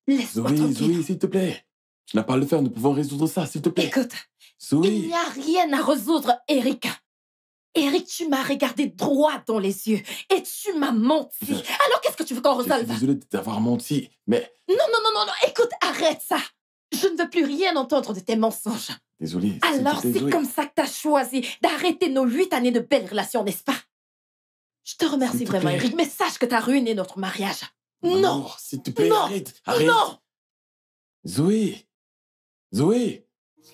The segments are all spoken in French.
Laisse-moi Zoé, tranquille. Zoé, s'il te plaît. Tu n'as pas à le faire, nous pouvons résoudre ça, s'il te plaît. Écoute, Zoé. il n'y a rien à résoudre, Eric. Eric, tu m'as regardé droit dans les yeux et tu m'as menti. Alors qu'est-ce que tu veux qu'on Je suis résolve? désolé de t'avoir menti, mais... Non, écoute, arrête ça. Je ne veux plus rien entendre de tes mensonges. Désolé, Alors s'il te plaît, c'est Zoé. comme ça que t'as choisi d'arrêter nos 8 années de belles relations, n'est-ce pas? Je te remercie S'il te vraiment, plaît. Eric, mais sache que t'as ruiné notre mariage. Mon Non, amour, s'il te plaît, non, arrête, arrête. non. Zoé. Zoé.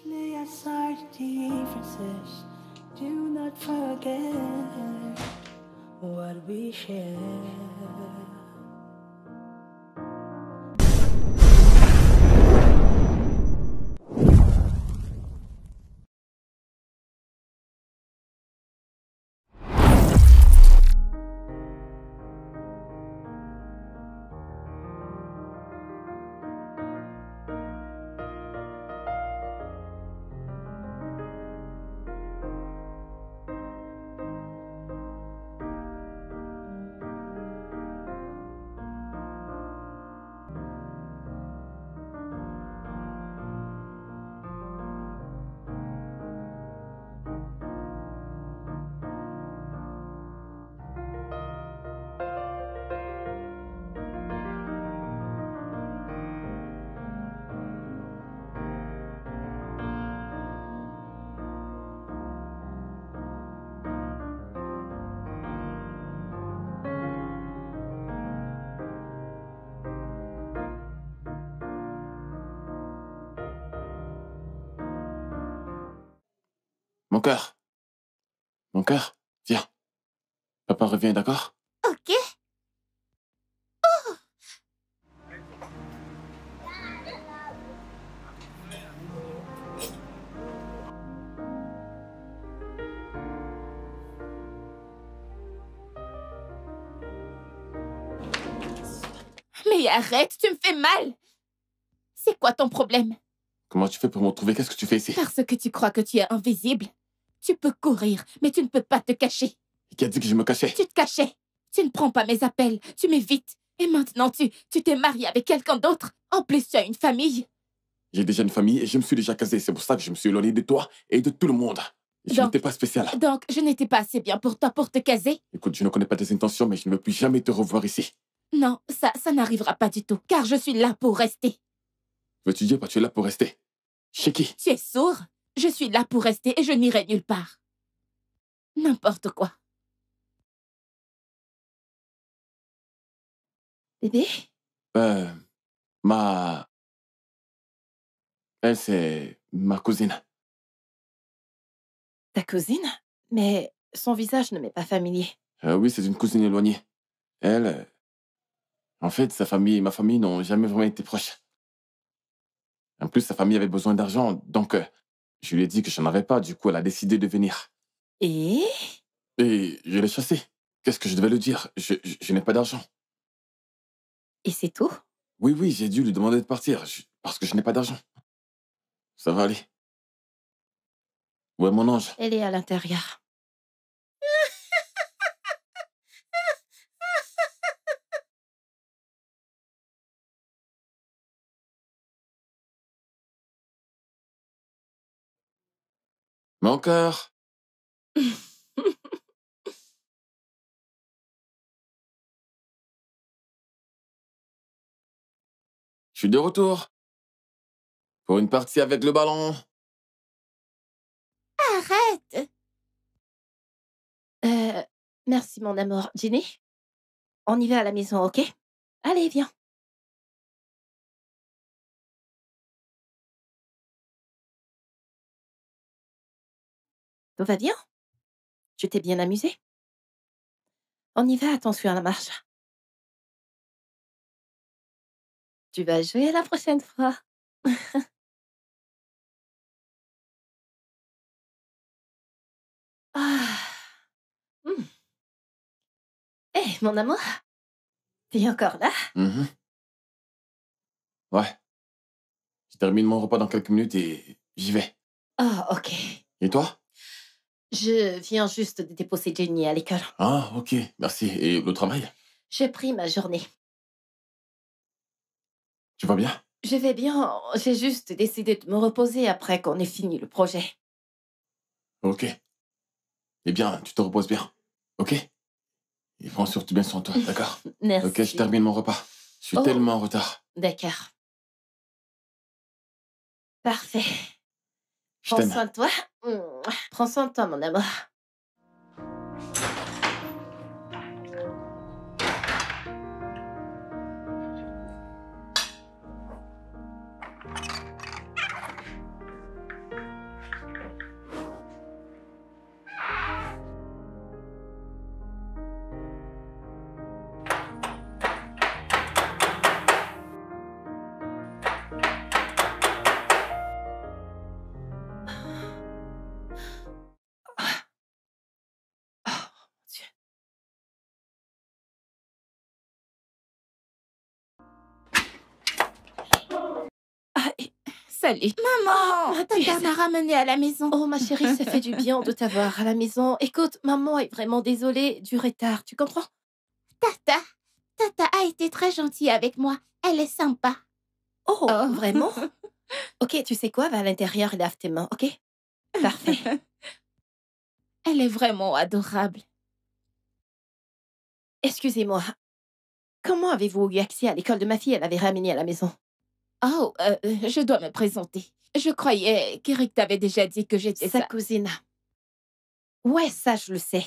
Lay aside differences. Do not forget what we share. Mon cœur. Mon cœur, viens. Papa revient, d'accord? Ok. Mais arrête, tu me fais mal. C'est quoi ton problème? Comment tu fais pour me retrouver? Qu'est-ce que tu fais ici? Parce que tu crois que tu es invisible. Tu peux courir, mais tu ne peux pas te cacher. Qui a dit que je me cachais? Tu te cachais. Tu ne prends pas mes appels. Tu m'évites. Et maintenant, tu t'es marié avec quelqu'un d'autre. En plus, tu as une famille. J'ai déjà une famille et je me suis déjà casé. C'est pour ça que je me suis éloigné de toi et de tout le monde. Je Donc- n'étais pas spécial. Donc, je n'étais pas assez bien pour toi pour te caser? Écoute, je ne connais pas tes intentions, mais je ne veux plus jamais te revoir ici. Non, ça n'arrivera pas du tout, car je suis là pour rester. Veux-tu dire, tu es là pour rester? Chez qui? Tu es sourd? Je suis là pour rester et je n'irai nulle part. N'importe quoi. Bébé? Elle, c'est ma cousine. Ta cousine? Mais son visage ne m'est pas familier. Oui, c'est une cousine éloignée. Elle, en fait, sa famille et ma famille n'ont jamais vraiment été proches. En plus, sa famille avait besoin d'argent, donc je lui ai dit que je n'en avais pas. Du coup, elle a décidé de venir. Et? Et je l'ai chassée. Qu'est-ce que je devais lui dire? Je n'ai pas d'argent. Et c'est tout? Oui, j'ai dû lui demander de partir, parce que je n'ai pas d'argent. Ça va aller. Où est mon ange? Elle est à l'intérieur. Mon cœur. Je suis de retour. Pour une partie avec le ballon. Arrête! Merci, mon amour. Ginny? On y va à la maison, ok? Allez, viens. Tout va bien? Tu t'es bien amusé? On y va, attention à la marche. Tu vas jouer la prochaine fois. Ah. Hé, mon amour? T'es encore là? Mhm. Ouais. Je termine mon repas dans quelques minutes et j'y vais. Oh, ok. Et toi? Je viens juste de déposer Jenny à l'école. Ah, ok, merci. Et le travail? J'ai pris ma journée. Tu vas bien? Je vais bien. J'ai juste décidé de me reposer après qu'on ait fini le projet. Ok. Eh bien, tu te reposes bien. Ok? Et prends surtout bien soin de toi, d'accord? Merci. Ok, je termine mon repas. Je suis Oh. tellement en retard. D'accord. Parfait. Je Prends t'aime. soin de toi. Prends soin de toi, mon amour. Oh, mon Dieu. Ah, salut. Maman, Oh, Tata m'a ramenée à la maison. Oh, ma chérie, ça fait du bien de t'avoir à la maison. Écoute, maman est vraiment désolée du retard, tu comprends? Tata a été très gentille avec moi. Elle est sympa. Oh, Oh. vraiment? Ok, tu sais quoi? Va à l'intérieur et lave tes mains, ok? Parfait. Elle est vraiment adorable. Excusez-moi. Comment avez-vous eu accès à l'école de ma fille? Elle avait ramené à la maison. Oh, je dois me présenter. Je croyais qu'Eric t'avait déjà dit que j'étais Sa sa... cousine. Ouais, ça, je le sais.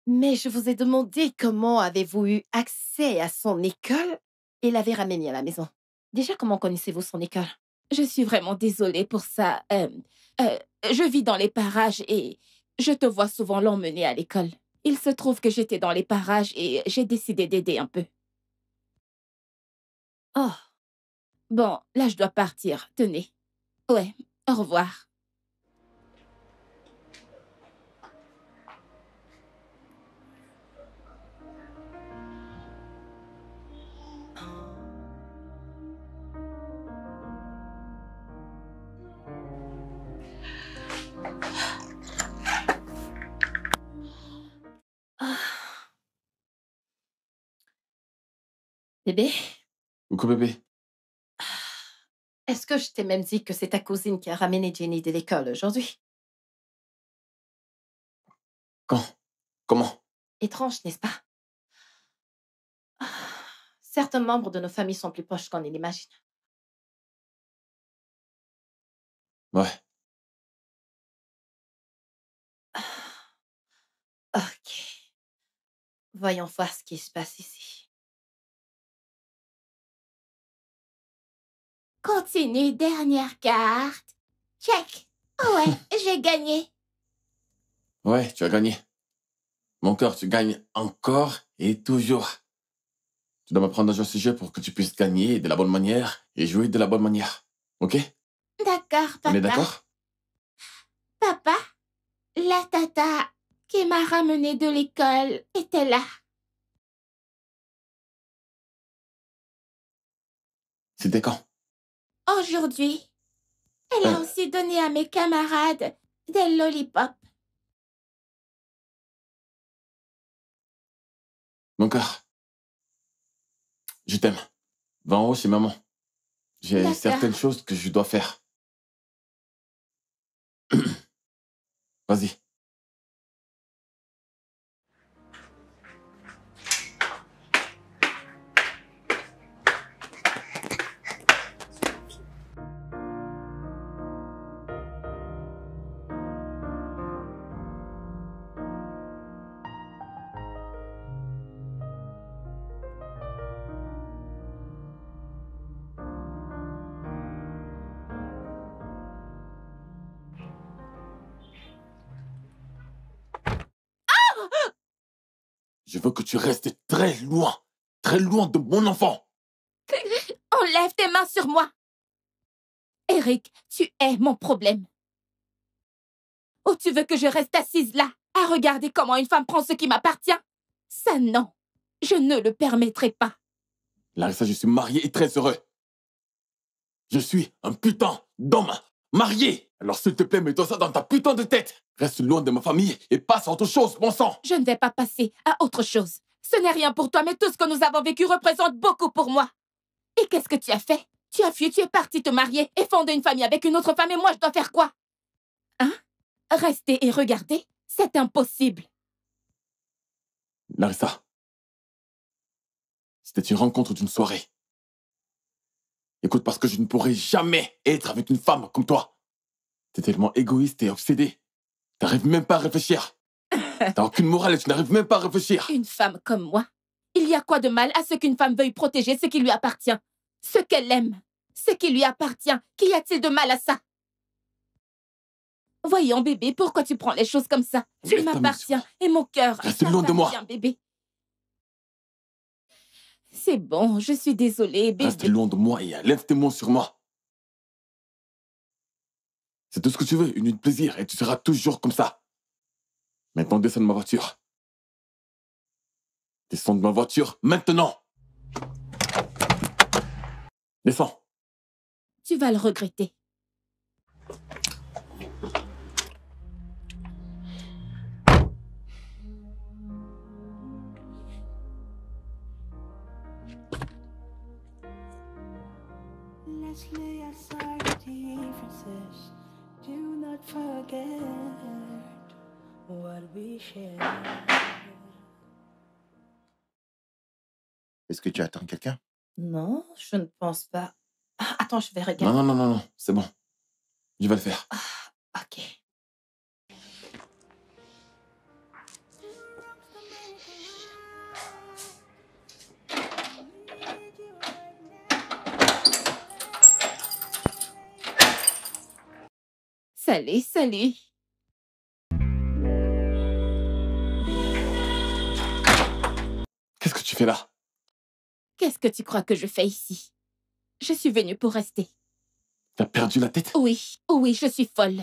Mais je vous ai demandé comment avez-vous eu accès à son école et l'avez ramenée à la maison. Déjà, comment connaissez-vous son école? Je suis vraiment désolée pour ça. Je vis dans les parages et je te vois souvent l'emmener à l'école. Il se trouve que j'étais dans les parages et j'ai décidé d'aider un peu. Oh, Bon, là, je dois partir. Tenez. Ouais, au revoir. ah. Bébé, Coucou bébé. est-ce que je t'ai même dit que c'est ta cousine qui a ramené Jenny de l'école aujourd'hui? Quand? Comment? Étrange, n'est-ce pas? Ah, certains membres de nos familles sont plus proches qu'on ne l'imagine. Ouais. Ok. Voyons voir ce qui se passe ici. Continue, dernière carte. Check. Oh ouais, j'ai gagné. Ouais, tu as gagné. Mon cœur, tu gagnes encore et toujours. Tu dois m'apprendre à jouer à ce jeu pour que tu puisses gagner de la bonne manière et jouer de la bonne manière. Ok? D'accord, On est papa. d'accord? Papa, la tata qui m'a ramenée de l'école était là. C'était quand? Aujourd'hui, elle a aussi donné à mes camarades des lollipops. Mon cœur, je t'aime. Va en haut chez maman. J'ai D'accord. certaines choses que je dois faire. Vas-y. Je veux que tu restes très loin de mon enfant. Enlève tes mains sur moi. Eric, tu es mon problème. Ou tu veux que je reste assise là, à regarder comment une femme prend ce qui m'appartient? Ça, non. Je ne le permettrai pas. Larissa, je suis marié et très heureux. Je suis un putain d'homme marié. Alors s'il te plaît, mets-toi ça dans ta putain de tête. Reste loin de ma famille et passe à autre chose, bon sang. Je ne vais pas passer à autre chose. Ce n'est rien pour toi, mais tout ce que nous avons vécu représente beaucoup pour moi. Et qu'est-ce que tu as fait? Tu as fui, tu es parti te marier et fonder une famille avec une autre femme et moi, je dois faire quoi? Hein? Rester et regarder? C'est impossible. Larissa, c'était une rencontre d'une soirée. Écoute, parce que je ne pourrai jamais être avec une femme comme toi. T'es tellement égoïste et obsédé. T'arrives même pas à réfléchir. T'as aucune morale et tu n'arrives même pas à réfléchir. Une femme comme moi? Il y a quoi de mal à ce qu'une femme veuille protéger ce qui lui appartient? Ce qu'elle aime? Ce qui lui appartient? Qu'y a-t-il de mal à ça? Voyons, bébé, pourquoi tu prends les choses comme ça? Tu Reste m'appartiens et mon cœur Reste loin de moi. bébé. C'est bon, je suis désolée, bébé. Reste loin de moi et lève tes mains sur moi. C'est tout ce que tu veux, une nuit de plaisir, et tu seras toujours comme ça. Maintenant, descends de ma voiture. Descends de ma voiture, maintenant. Descends. Tu vas le regretter. Let's lay aside the differences. Do not forget what we shared. Est-ce que tu attends quelqu'un? Non, je ne pense pas. Ah, attends, je vais regarder. Non, c'est bon. Je vais le faire. Ok. Salut, salut. Qu'est-ce que tu fais là? Qu'est-ce que tu crois que je fais ici? Je suis venue pour rester. T'as perdu la tête? Oui, oui, je suis folle.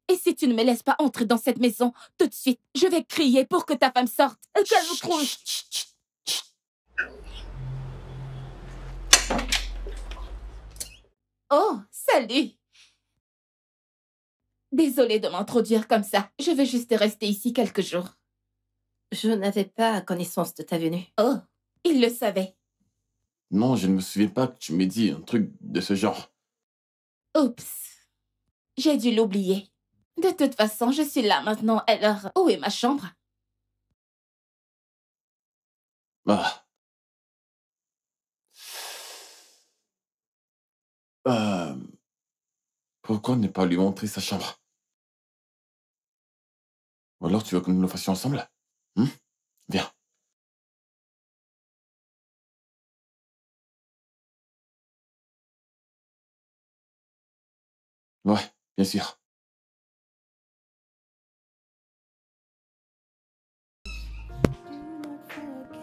Et si tu ne me laisses pas entrer dans cette maison, tout de suite, je vais crier pour que ta femme sorte. Qu'elle me trouve. Oh, salut. Désolée de m'introduire comme ça. Je vais juste rester ici quelques jours. Je n'avais pas connaissance de ta venue. Oh, il le savait. Non, je ne me souviens pas que tu m'aies dit un truc de ce genre. Oups. J'ai dû l'oublier. De toute façon, je suis là maintenant. Alors, où est ma chambre? Ah. Pourquoi ne pas lui montrer sa chambre? Ou alors tu veux que nous le fassions ensemble? Viens. Ouais, bien sûr. Do not forget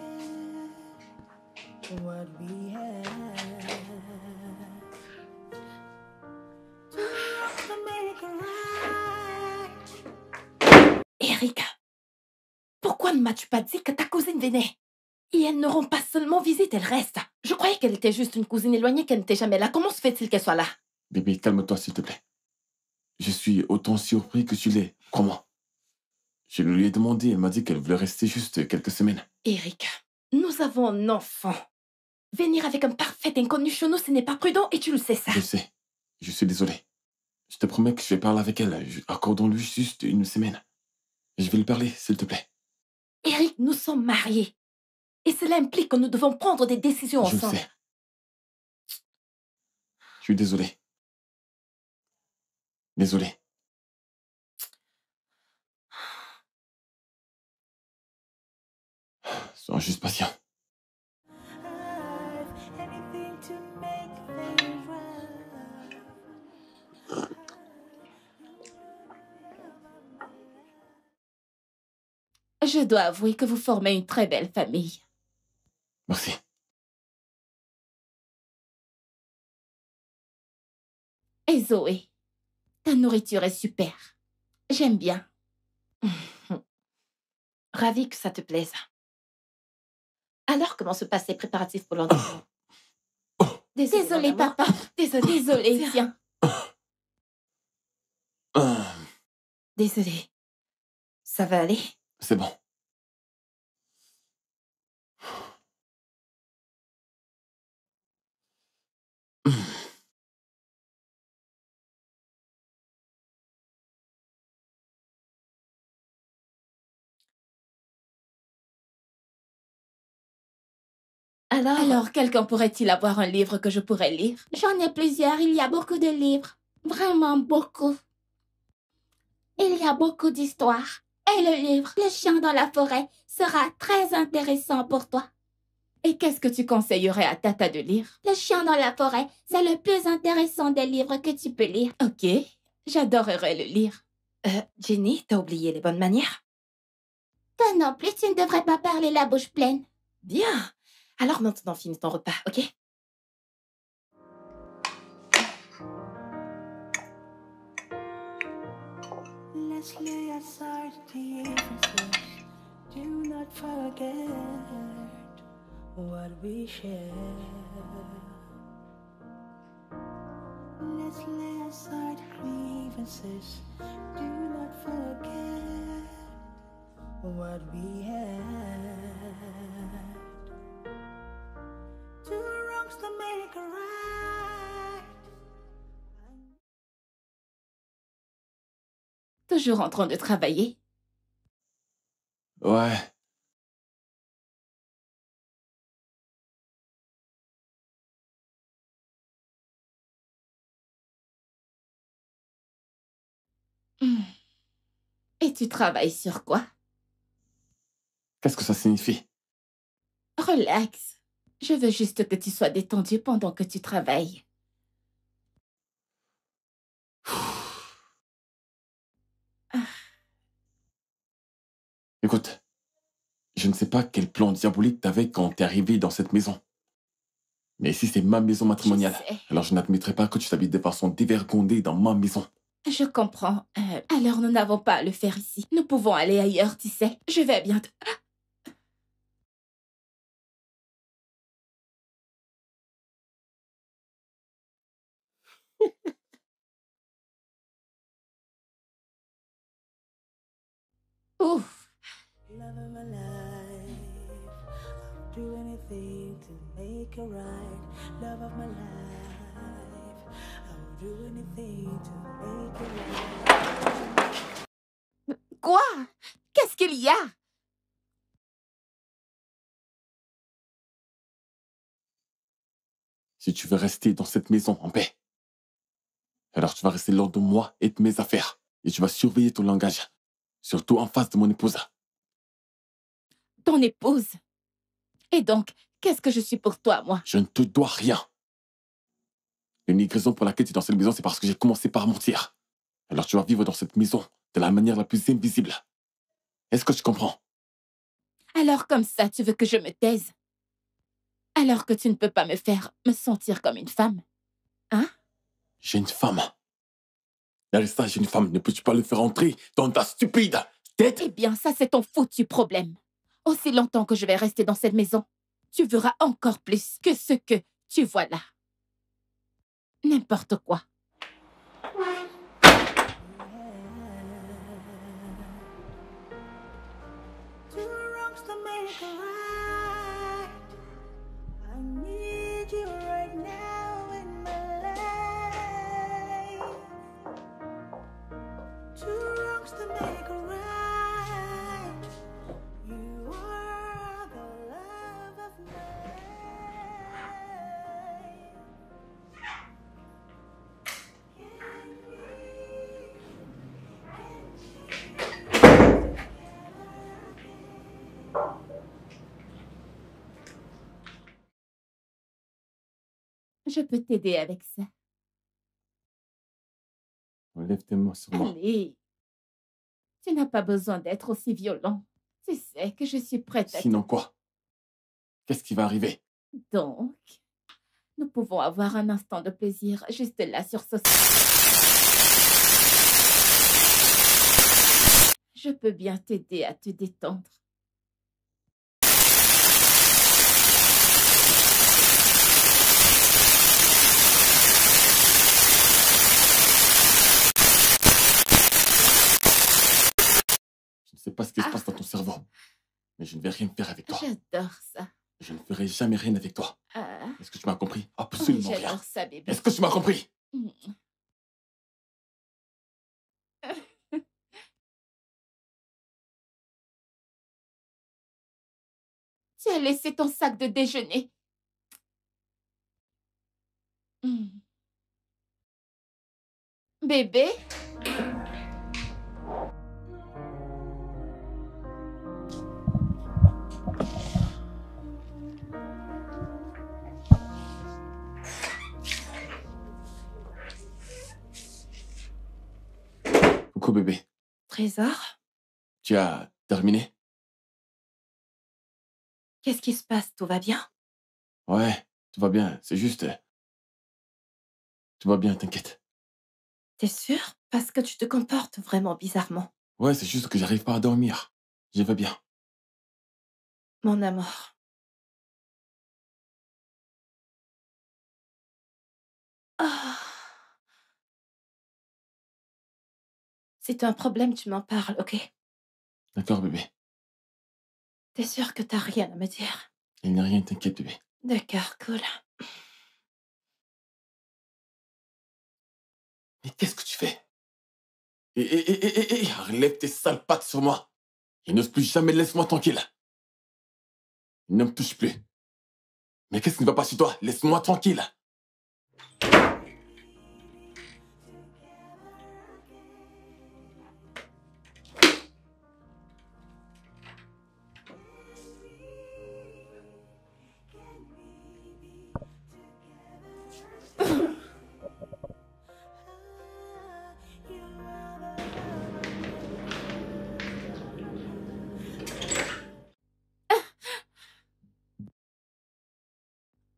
what we had. To make it right. Erika, pourquoi ne m'as-tu pas dit que ta cousine venait? Et elle ne rend pas seulement visite, elle reste. Je croyais qu'elle était juste une cousine éloignée, qu'elle n'était jamais là. Comment se fait-il qu'elle soit là? Bébé, calme-toi s'il te plaît. Je suis autant surpris que tu l'es, crois-moi. Je lui ai demandé, elle m'a dit qu'elle voulait rester juste quelques semaines. Erika, nous avons un enfant. Venir avec un parfait inconnu chez nous, ce n'est pas prudent et tu le sais ça. Je sais, je suis désolé. Je te promets que je vais parler avec elle. Accordons-lui juste une semaine. Je vais lui parler, s'il te plaît. Eric, nous sommes mariés. Et cela implique que nous devons prendre des décisions Je le ensemble. sais. Je suis désolé. Désolé. Sois juste patient. Anything to make things right. Je dois avouer que vous formez une très belle famille. Merci. Et Zoé, ta nourriture est super. J'aime bien. Ravi que ça te plaise. Alors, comment se passent les préparatifs pour l'enterrement? Désolée, mon amour. papa. Désolée. Désolée, tiens. Désolée. Ça va aller? C'est bon. Alors, quelqu'un pourrait-il avoir un livre que je pourrais lire? J'en ai plusieurs, il y a beaucoup de livres. Vraiment beaucoup. Il y a beaucoup d'histoires. Et le livre, Le chien dans la forêt, sera très intéressant pour toi. Et qu'est-ce que tu conseillerais à Tata de lire? Le chien dans la forêt, c'est le plus intéressant des livres que tu peux lire. Ok, j'adorerais le lire. Jenny, t'as oublié les bonnes manières? Toi non plus, tu ne devrais pas parler la bouche pleine. Bien. Alors maintenant, finis ton repas, ok? Let's lay aside differences. Do not forget what we share. Let's lay aside grievances. Do not forget what we had. Two wrongs to make a right. Toujours en train de travailler. Ouais. Et tu travailles sur quoi? Qu'est-ce que ça signifie? Relax. Je veux juste que tu sois détendu pendant que tu travailles. Écoute, je ne sais pas quel plan diabolique t'avais quand t'es arrivé dans cette maison. Mais si c'est ma maison matrimoniale, Je sais. alors je n'admettrai pas que tu t'habilles de façon dévergondée dans ma maison. Je comprends. Alors nous n'avons pas à le faire ici. Nous pouvons aller ailleurs, tu sais. Je vais bientôt... Ouf. Love of my life, I'll do anything to make it right. Love of my life, I'll do anything to make it right. Quoi? Qu'est-ce qu'il y a? Si tu veux rester dans cette maison en paix, alors tu vas rester loin de moi et de mes affaires. Et tu vas surveiller ton langage. Surtout en face de mon épouse. Ton épouse. Et donc, qu'est-ce que je suis pour toi, moi? Je ne te dois rien. L'unique raison pour laquelle tu es dans cette maison, c'est parce que j'ai commencé par mentir. Alors tu vas vivre dans cette maison de la manière la plus invisible. Est-ce que tu comprends? Alors comme ça, tu veux que je me taise? Alors que tu ne peux pas me faire me sentir comme une femme? Hein? J'ai une femme. Larissa, j'ai une femme. Ne peux-tu pas le faire entrer dans ta stupide tête? Eh bien, ça, c'est ton foutu problème. Aussi longtemps que je vais rester dans cette maison, tu verras encore plus que ce que tu vois là. N'importe quoi. Two wrongs to make it right. I need you right now in my life. Two wrongs to make it right. You are the love of my Je peux t'aider avec ça. Enlève tes mains sur moi. Allez. Tu n'as pas besoin d'être aussi violent. Tu sais que je suis prête à... Sinon quoi? Qu'est-ce qui va arriver? Donc, nous pouvons avoir un instant de plaisir juste là sur ce... Je peux bien t'aider à te détendre. Je ne sais pas ce qui se passe dans ton cerveau. Mais je ne vais rien faire avec toi. J'adore ça. Je ne ferai jamais rien avec toi. Ah, Est-ce que tu m'as compris? oui, Absolument rien. j'adore ça, bébé. Est-ce que tu m'as compris? Mm. Tu as laissé ton sac de déjeuner Bébé? Coucou bébé. Trésor, Tu as terminé? qu'est-ce qui se passe? Tout va bien? Ouais, tout va bien. C'est juste... Tout va bien, t'inquiète. T'es sûr? Parce que tu te comportes vraiment bizarrement. Ouais, c'est juste que j'arrive pas à dormir. Je vais bien. Mon amour. Ah. Si t'as un problème, tu m'en parles, ok? D'accord, bébé. T'es sûr que t'as rien à me dire? Il n'y a rien, t'inquiète, bébé. D'accord, cool. Mais qu'est-ce que tu fais? Relève tes sales pattes sur moi. Et n'ose plus jamais, laisse-moi tranquille. Ne me touche plus. Mais qu'est-ce qui ne va pas chez toi? Laisse-moi tranquille.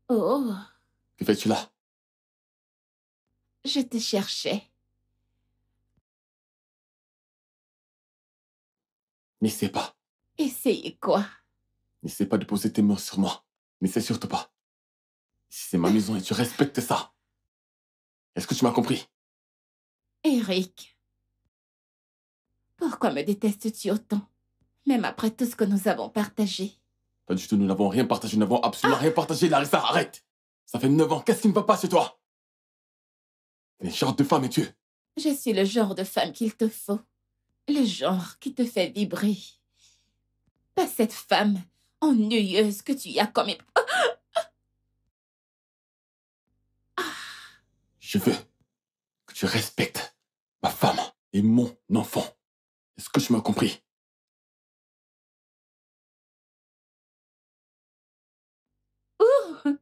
Oh, Que fais-tu là? je te cherchais. N'essaie pas. Essayez quoi? N'essaie pas de poser tes mains sur moi. N'essaie surtout pas. Si c'est ma maison et tu respectes ça. Est-ce que tu m'as compris? Eric, pourquoi me détestes-tu autant? Même après tout ce que nous avons partagé. Pas du tout, nous n'avons rien partagé, nous n'avons absolument rien partagé, Larissa, arrête! Ça fait 9 ans, qu'est-ce qui ne va pas chez toi? Quel genre de femme es-tu? Je suis le genre de femme qu'il te faut. Le genre qui te fait vibrer. Pas cette femme ennuyeuse que tu as comme... Je veux que tu respectes ma femme et mon enfant. Est-ce que tu m'as compris? Ouh!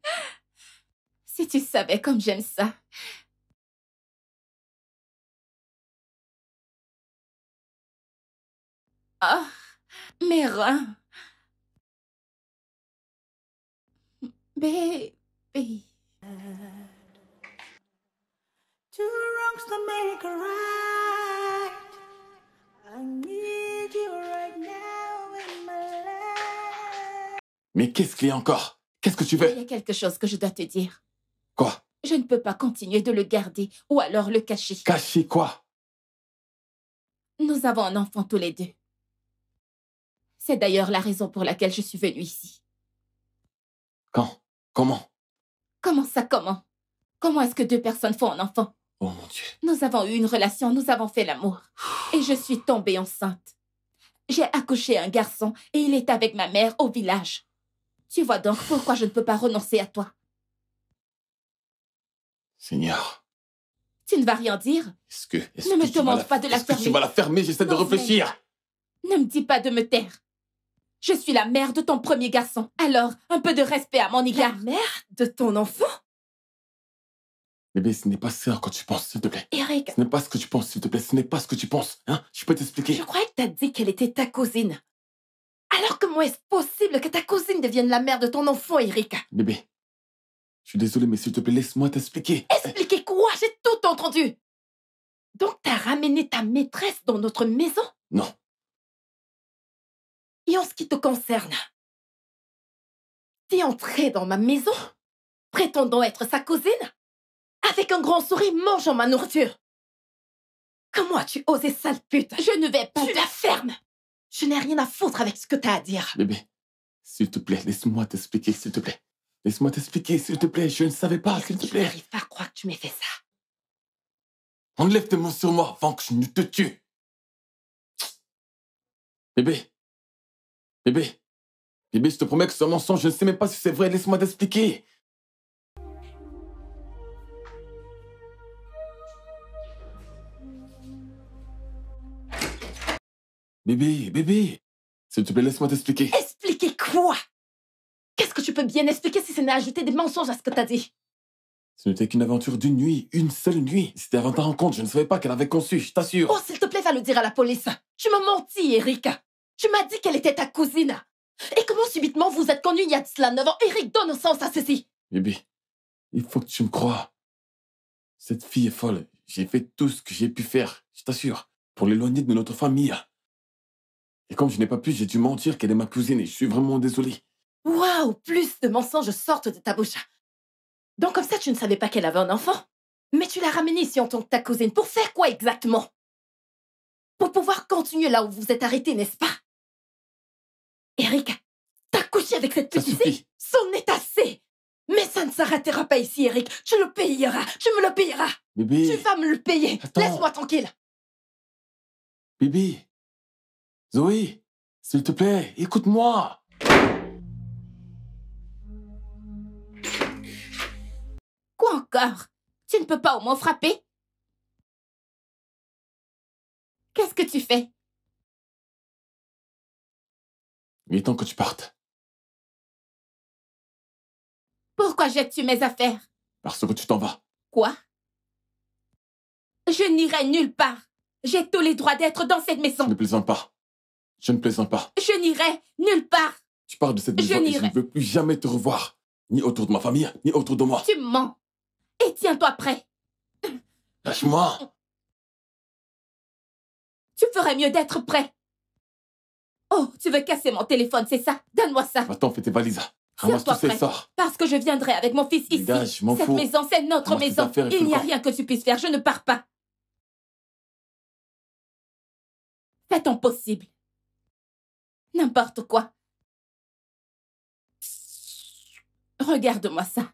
Si tu savais comme j'aime ça. Ah, mes reins. Bébé. Two wrongs to make a right. I need you right now in my life. Mais qu'est-ce qu'il y a encore? Qu'est-ce que tu Il y veux? a quelque chose que je dois te dire. Quoi? Je ne peux pas continuer de le garder ou alors le cacher. Cacher quoi? Nous avons un enfant tous les deux. C'est d'ailleurs la raison pour laquelle je suis venue ici. Quand? Comment? Comment ça, comment? Comment est-ce que deux personnes font un enfant? Oh mon Dieu. Nous avons eu une relation, nous avons fait l'amour. Et je suis tombée enceinte. J'ai accouché un garçon et il est avec ma mère au village. Tu vois donc pourquoi je ne peux pas renoncer à toi. Seigneur. Tu ne vas rien dire? Est-ce Ne me que tu vas demande pas de la est-ce que tu fermer. vas la fermer? J'essaie de Non, réfléchir. Ne me dis pas de me taire. Je suis la mère de ton premier garçon. Alors, un peu de respect à mon La égard. mère de ton enfant? Bébé, ce n'est pas ça quand tu penses, s'il te plaît. Eric, Ce n'est pas ce que tu penses, s'il te plaît. Ce n'est pas ce que tu penses. Hein? Je peux t'expliquer. je croyais que t'as dit qu'elle était ta cousine. Alors comment est-ce possible que ta cousine devienne la mère de ton enfant, Eric? Bébé, je suis désolé, mais s'il te plaît, laisse-moi t'expliquer. Expliquez quoi? J'ai tout entendu. Donc t'as ramené ta maîtresse dans notre maison? Non. Et en ce qui te concerne, t'es entré dans ma maison, prétendant être sa cousine, avec un grand sourire mangeant ma nourriture. Comment as-tu osé, sale pute? Je ne vais pas... Tu la fermes. Je n'ai rien à foutre avec ce que t'as à dire. Bébé, s'il te plaît, laisse-moi t'expliquer, s'il te plaît. Laisse-moi t'expliquer, s'il te plaît. Je ne savais pas, s'il te Je plaît. n'arrive pas à croire que tu m'aies fait ça. Enlève tes mains sur moi avant que je ne te tue. Bébé. Bébé. Bébé, je te promets que c'est un mensonge. Je ne sais même pas si c'est vrai. Laisse-moi t'expliquer. Bébé. S'il te plaît, laisse-moi t'expliquer. Expliquer quoi? Qu'est-ce que tu peux bien expliquer si ce n'est ajouter des mensonges à ce que t'as dit? Ce n'était qu'une aventure d'une nuit, une seule nuit. C'était avant ta rencontre, je ne savais pas qu'elle avait conçu, je t'assure. Oh, s'il te plaît, va le dire à la police. Tu m'as menti, Eric. Tu m'as dit qu'elle était ta cousine. Et comment subitement vous êtes connus il y a de cela 9 ans? Eric, donne sens à ceci. Bébé, il faut que tu me crois. Cette fille est folle. J'ai fait tout ce que j'ai pu faire, je t'assure, pour l'éloigner de notre famille. Et comme je n'ai pas pu, j'ai dû mentir qu'elle est ma cousine et je suis vraiment désolé. Waouh, plus de mensonges sortent de ta bouche. Donc comme ça, tu ne savais pas qu'elle avait un enfant. Mais tu l'as ramenée ici en tant que ta cousine. Pour faire quoi exactement? Pour pouvoir continuer là où vous êtes arrêtés, n'est-ce pas? Eric, t'as couché avec cette Ça petite suffit. fille. C'en est assez. Mais ça ne s'arrêtera pas ici, Eric. Tu le payeras. Tu me le payeras. Bébé, Tu vas me le payer. Attends. Laisse-moi tranquille. bébé. Zoé, s'il te plaît, écoute-moi. Quoi encore? Tu ne peux pas au moins frapper? Qu'est-ce que tu fais? Il est temps que tu partes. Pourquoi jettes-tu mes affaires? Parce que tu t'en vas. Quoi? Je n'irai nulle part. J'ai tous les droits d'être dans cette Je maison. ne plaisante pas. Je ne plaisante pas. Je n'irai nulle part. Tu pars de cette Je maison et je n'irai. ne veux plus jamais te revoir. Ni autour de ma famille, ni autour de moi. Tu mens. Et tiens-toi prêt. Lâche-moi. Tu ferais mieux d'être prêt. Oh, tu veux casser mon téléphone, c'est ça? Donne-moi ça. Attends, fais tes valises. Ramasse tous Tiens-toi ces prêt. sorts. Parce que je viendrai avec mon fils ici. Dégage, je m'en Cette fous. maison, c'est notre Ramasse tes maison. affaires et fais Il n'y a le camp. rien que tu puisses faire. Je ne pars pas. Fais ton possible. N'importe quoi. Regarde-moi ça.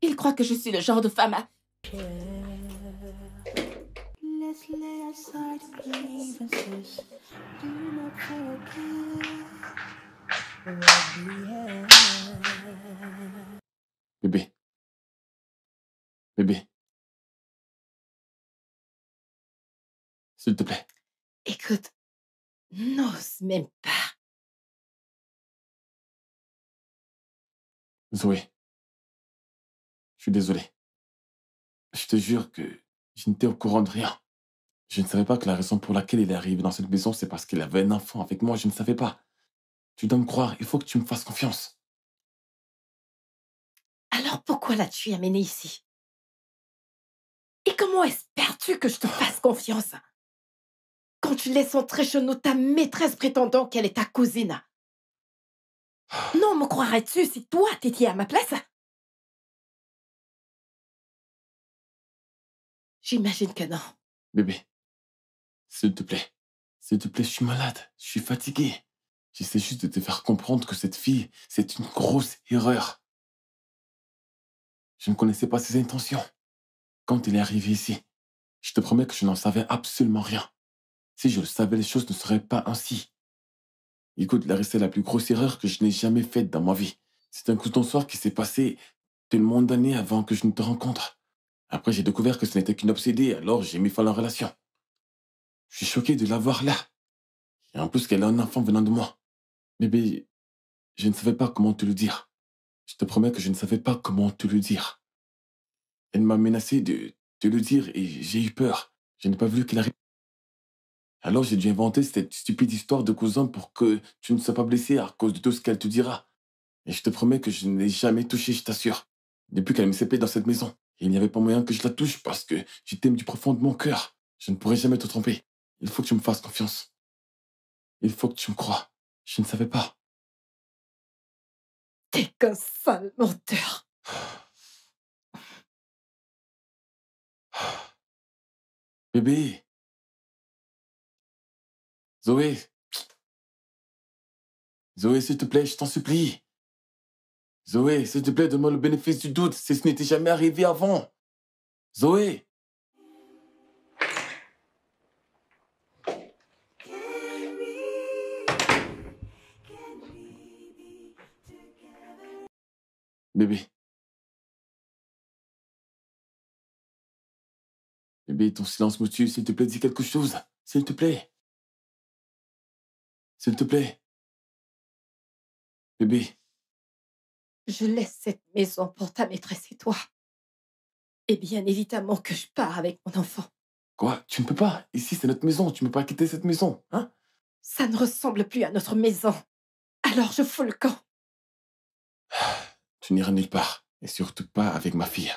Il croit que je suis le genre de femme à... Let's lay aside grievances. Do not forget what we had. Bébé. Bébé. S'il te plaît. Écoute, n'ose même pas. Zoé. Je suis désolé. Je te jure que je n'étais au courant de rien. Je ne savais pas que la raison pour laquelle il est arrivé dans cette maison, c'est parce qu'il avait un enfant avec moi. Je ne savais pas. Tu dois me croire. Il faut que tu me fasses confiance. Alors pourquoi l'as-tu amené ici? Et comment espères-tu que je te fasse confiance quand tu laisses entrer chez nous ta maîtresse prétendant qu'elle est ta cousine? Non, me croirais-tu si toi t'étais à ma place? J'imagine que non. Bébé. S'il te plaît. S'il te plaît, je suis malade. Je suis fatigué. J'essaie juste de te faire comprendre que cette fille, c'est une grosse erreur. Je ne connaissais pas ses intentions. Quand il est arrivé ici, je te promets que je n'en savais absolument rien. Si je le savais, les choses ne seraient pas ainsi. Écoute, là, c'est la plus grosse erreur que je n'ai jamais faite dans ma vie. C'est un coup d'un soir qui s'est passé tellement d'années avant que je ne te rencontre. Après, j'ai découvert que ce n'était qu'une obsédée, alors j'ai mis fin à la relation. Je suis choqué de la voir là. Et en plus qu'elle a un enfant venant de moi. Bébé, je ne savais pas comment te le dire. Je te promets que je ne savais pas comment te le dire. Elle m'a menacé de te le dire et j'ai eu peur. Je n'ai pas voulu qu'elle arrive. Alors j'ai dû inventer cette stupide histoire de cousin pour que tu ne sois pas blessé à cause de tout ce qu'elle te dira. Et je te promets que je ne l'ai jamais touchée, je t'assure. Depuis qu'elle me s'est dans cette maison. Et il n'y avait pas moyen que je la touche parce que je t'aime du profond de mon cœur. Je ne pourrai jamais te tromper. Il faut que tu me fasses confiance. Il faut que tu me crois. Je ne savais pas. T'es qu'un sale menteur. Bébé. Zoé. Zoé, s'il te plaît, je t'en supplie. Zoé, s'il te plaît, donne-moi le bénéfice du doute. Si ce n'était jamais arrivé avant. Zoé. Bébé. Bébé, ton silence me tue. S'il te plaît, dis quelque chose. S'il te plaît. S'il te plaît. Bébé, Je laisse cette maison pour ta maîtresse et toi. Et bien évidemment que je pars avec mon enfant. quoi? Tu ne peux pas. Ici, c'est notre maison. Tu ne peux pas quitter cette maison, hein? Ça ne ressemble plus à notre maison. Alors je fous le camp. Tu n'iras nulle part. Et surtout pas avec ma fille.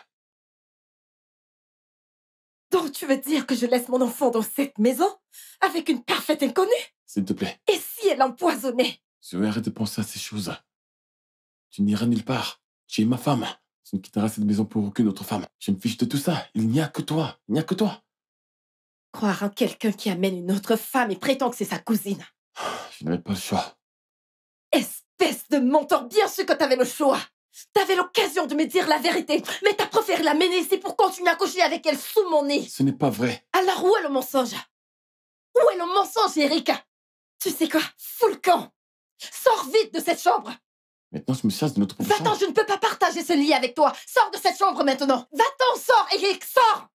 Donc tu veux dire que je laisse mon enfant dans cette maison avec une parfaite inconnue? S'il te plaît. Et si elle empoisonnait? Zoé, arrête de penser à ces choses. Tu n'iras nulle part. Tu es ma femme. Tu ne quitteras cette maison pour aucune autre femme. Je me fiche de tout ça. Il n'y a que toi. Il n'y a que toi. Croire en quelqu'un qui amène une autre femme et prétend que c'est sa cousine. Je n'avais pas le choix. Espèce de menteur, bien sûr que t'avais le choix. T'avais l'occasion de me dire la vérité, mais t'as préféré la mener ici pour continuer à coucher avec elle sous mon nez. Ce n'est pas vrai. Alors où est le mensonge? Où est le mensonge, Eric? Tu sais quoi? Fous le camp. Sors vite de cette chambre. Maintenant, je me chasse de notre propre Va-t'en, chambre. je ne peux pas partager ce lit avec toi. Sors de cette chambre maintenant. Va-t'en, sors, Eric, sors.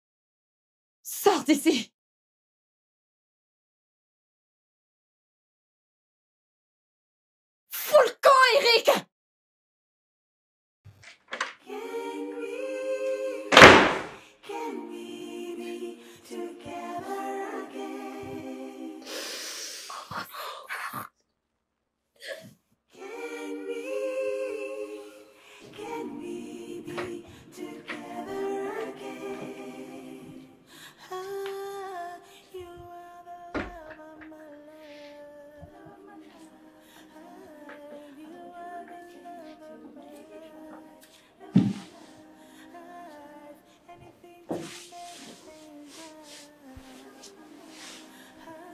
Sors d'ici. Fous le camp, Eric. Can we be together again? Can we be together again? Ah, you are the love of my life. Ah, you are the love of my life. Anything to make things right.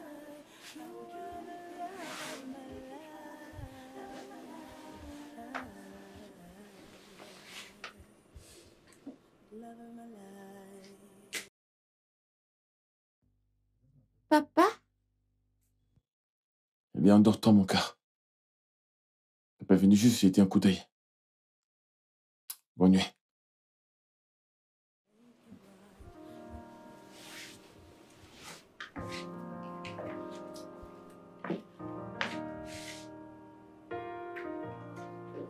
You are the love of my life. Love of my life. Papa? Eh bien, endors-toi, mon cœur. T'es pas venu juste jeter un coup d'œil. Bonne nuit.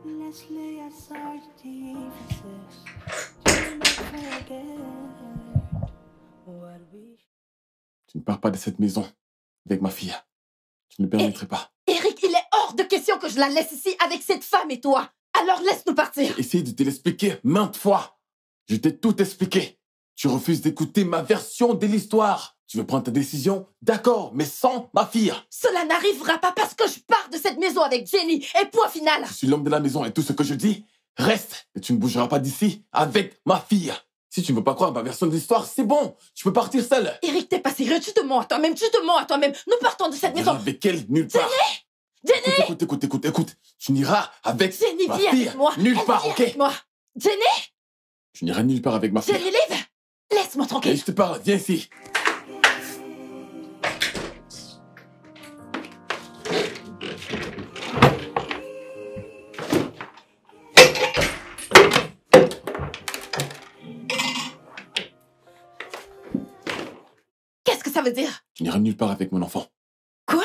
Let's lay aside differences. Do not forget what we. Tu ne pars pas de cette maison avec ma fille. Je ne le permettrai pas. Eric, il est hors de question que je la laisse ici avec cette femme et toi. Alors laisse-nous partir. Essaye de te l'expliquer maintes fois. Je t'ai tout expliqué. Tu refuses d'écouter ma version de l'histoire. Tu veux prendre ta décision? D'accord, mais sans ma fille. Cela n'arrivera pas parce que je pars de cette maison avec Jenny. Et point final. Je suis l'homme de la maison et tout ce que je dis reste. Et tu ne bougeras pas d'ici avec ma fille. Si tu ne veux pas croire ma version de l'histoire, c'est bon. Tu peux partir seul. Eric, t'es pas sérieux. Tu te mens à toi-même. Tu te mens à toi-même. Nous partons de cette Tu iras maison. avec elle nulle part. Jenny! Écoute. Tu n'iras avec Jenny, ma viens fille avec moi. nulle Elle part, vient ok? avec moi. Jenny! Tu n'iras nulle part avec ma fille. Jenny, Liv! Laisse-moi Et tranquille. je te parle, viens ici. Qu'est-ce que ça veut dire? Tu n'iras nulle part avec mon enfant. Quoi?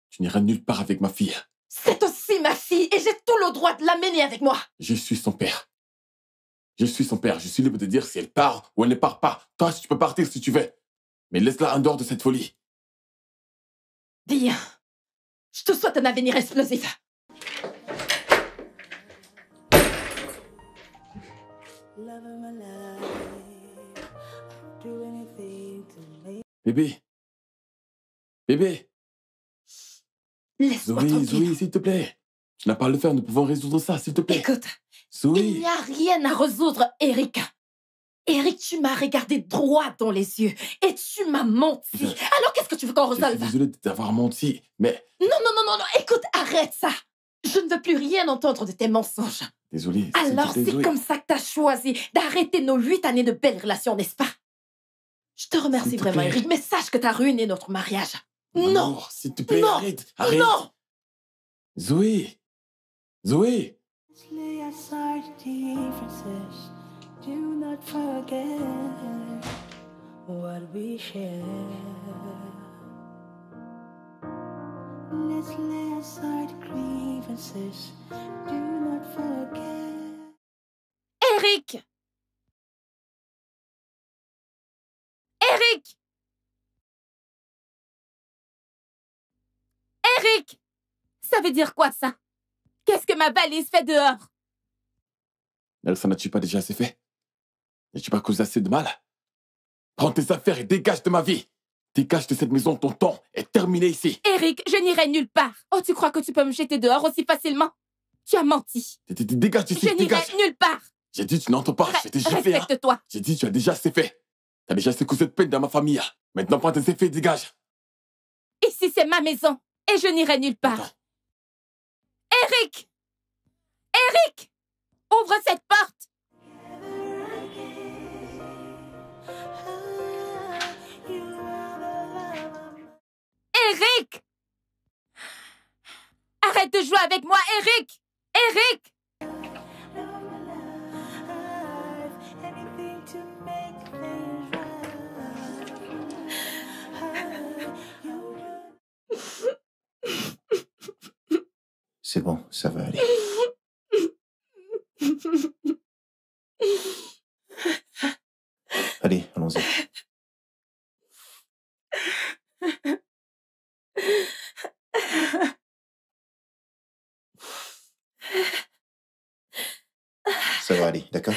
Tu n'iras nulle part avec ma fille. C'est aussi ma fille et j'ai tout le droit de l'amener avec moi. Je suis son père. Je suis son père. Je suis libre de dire si elle part ou elle ne part pas. Toi, tu peux partir si tu veux. Mais laisse-la en dehors de cette folie. Bien. Je te souhaite un avenir explosif. Love of my life. I'll do anything to make. Bébé. Bébé. Laisse-moi Zoé, tranquille. Zoé, s'il te plaît. Tu n'as pas à le faire. Nous pouvons résoudre ça, s'il te plaît. Écoute, il Zoé. n'y a rien à résoudre, Eric. Eric, tu m'as regardé droit dans les yeux et tu m'as menti. Je- Alors qu'est-ce que tu veux qu'on Je suis résolve? désolé de t'avoir menti, mais... Non, écoute, arrête ça. Je ne veux plus rien entendre de tes mensonges. Désolé. Alors s'il te plaît, c'est Zoé. comme ça que t'as choisi d'arrêter nos 8 années de belles relations, n'est-ce pas? Je te remercie S'il te vraiment, plaît. Eric, mais sache que t'as ruiné notre mariage. Mon Non, amour, s'il te plaît, Non. arrête. Arrête. non. Zoé. Zoé. Let's lay aside differences. Do not forget what we share. Let's lay insist. Do not forget. Eric! Eric! Eric! Ça veut dire quoi, ça? Qu'est-ce que ma valise fait dehors? Elsa, n'as-tu pas déjà assez fait? N'as-tu pas causé assez de mal? Prends tes affaires et dégage de ma vie. Dégage de cette maison, ton temps est terminé ici. Eric, je n'irai nulle part. Oh, tu crois que tu peux me jeter dehors aussi facilement? Tu as menti. Dégage d'ici, Je n'irai dégage. nulle part. J'ai dit, tu n'entres pas, je vais te gifler. Hein. Respecte-toi. J'ai dit, tu as déjà assez fait. Tu as déjà assez causé de peine dans ma famille. Maintenant, prends tes effets et dégage. Ici, c'est ma maison. Et je n'irai nulle part. Attends. Eric! Eric! Ouvre cette porte! Eric! Arrête de jouer avec moi, Eric! Eric! Anything to make things right. C'est bon, ça va aller. Allez, allons-y. Ça va aller, d'accord?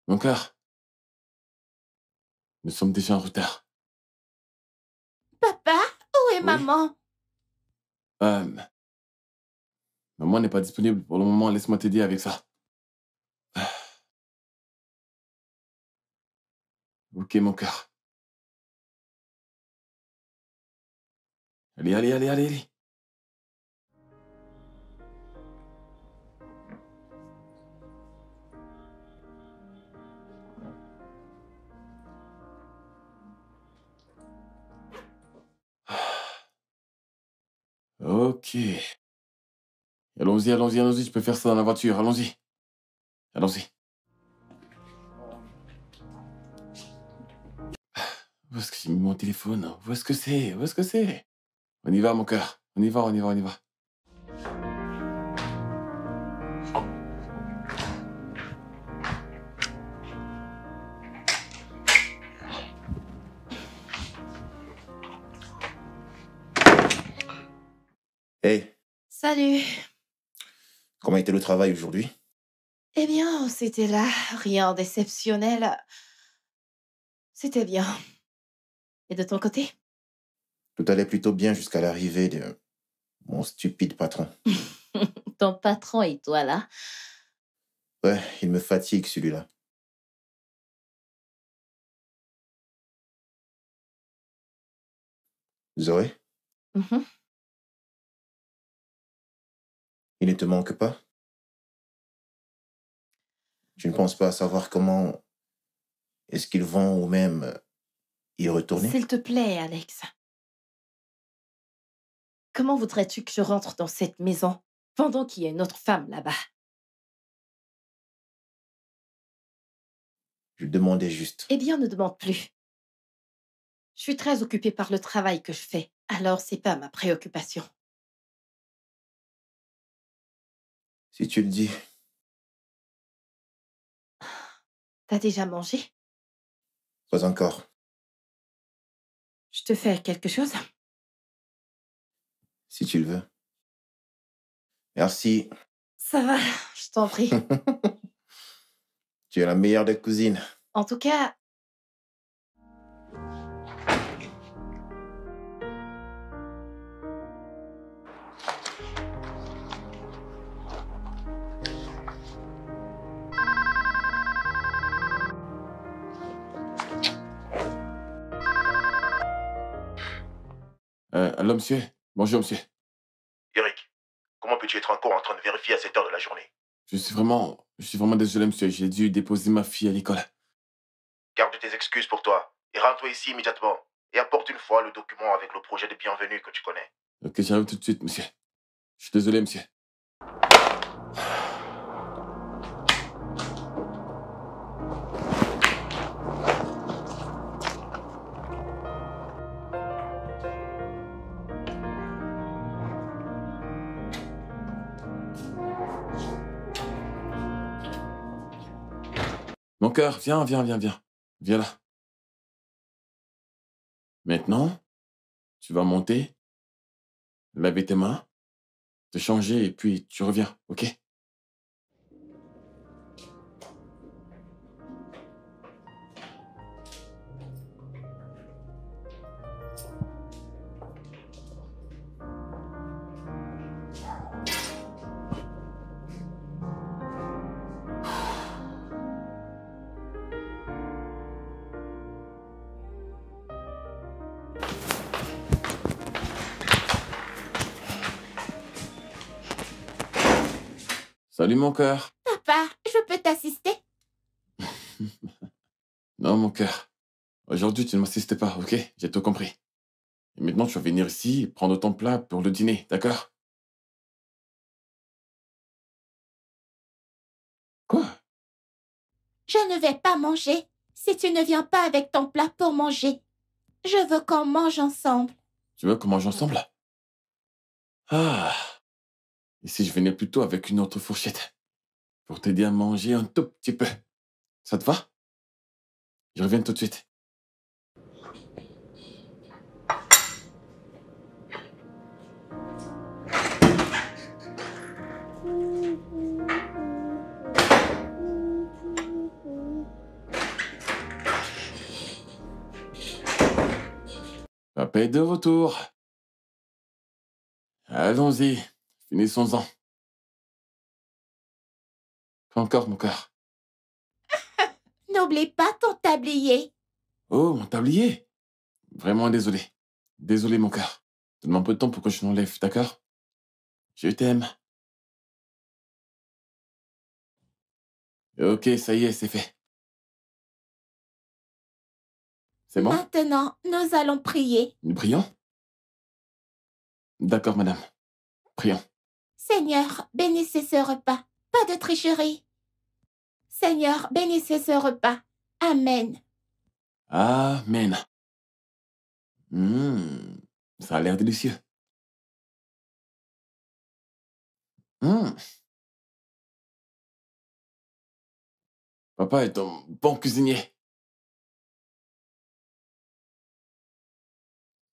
Mon cœur, nous sommes déjà en retard. Papa, où est Oui. maman? Maman n'est pas disponible pour le moment, laisse-moi t'aider avec ça. Ok, mon cœur. Allez. Ok. Allons-y, je peux faire ça dans la voiture, allons-y. Où est-ce que j'ai mis mon téléphone? Où est-ce que c'est? On y va, mon cœur. On y va. Hey, Salut. comment était le travail aujourd'hui? Eh bien, c'était là, rien d'exceptionnel. C'était bien. Et de ton côté? Tout allait plutôt bien jusqu'à l'arrivée de mon stupide patron. Ton patron et toi, là? Ouais, il me fatigue celui-là. Zoé, Mhm. il ne te manque pas? Tu ne penses pas à savoir comment est-ce qu'ils vont ou même y retourner? S'il te plaît, Alex. Comment voudrais-tu que je rentre dans cette maison pendant qu'il y a une autre femme là-bas? Je demandais juste. Eh bien, ne demande plus. Je suis très occupée par le travail que je fais, alors c'est pas ma préoccupation. Si tu le dis, T'as déjà mangé? pas encore. Je te fais quelque chose? Si tu le veux. Merci. Ça va, je t'en prie. Tu es la meilleure des cousines. En tout cas, Allô, monsieur? Bonjour, monsieur. Eric, comment peux-tu être encore en train de vérifier à cette heure de la journée? Je suis vraiment désolé, monsieur. J'ai dû déposer ma fille à l'école. Garde tes excuses pour toi et rends-toi ici immédiatement. Et apporte une fois le document avec le projet de bienvenue que tu connais. Ok, j'arrive tout de suite, monsieur. Je suis désolé, monsieur. Mon cœur, viens. Viens là. Maintenant, tu vas monter, laver tes mains, te changer et puis tu reviens, ok? Salut, mon cœur. Papa, je peux t'assister? Non, mon cœur. Aujourd'hui, tu ne m'assistes pas, ok? J'ai tout compris. Et maintenant, tu vas venir ici prendre ton plat pour le dîner, d'accord? Quoi? Je ne vais pas manger si tu ne viens pas avec ton plat pour manger. Je veux qu'on mange ensemble. Tu veux qu'on mange ensemble? Ah! Et si je venais plutôt avec une autre fourchette? Pour t'aider à manger un tout petit peu. Ça te va? Je reviens tout de suite. Papa est de retour. Allons-y, finissons-en. Pas encore, mon cœur. N'oublie pas ton tablier. Oh, mon tablier. Vraiment désolé. Désolé, mon cœur. Donne-moi un peu de temps pour que je l'enlève, d'accord? Je t'aime. Ok, ça y est, c'est fait. C'est bon? Maintenant, nous allons prier. Nous prions? D'accord, madame. Prions. Seigneur, bénissez ce repas. Pas de tricherie. Seigneur, bénissez ce repas. Amen. Amen. Ça a l'air délicieux. Mmh. Papa est un bon cuisinier.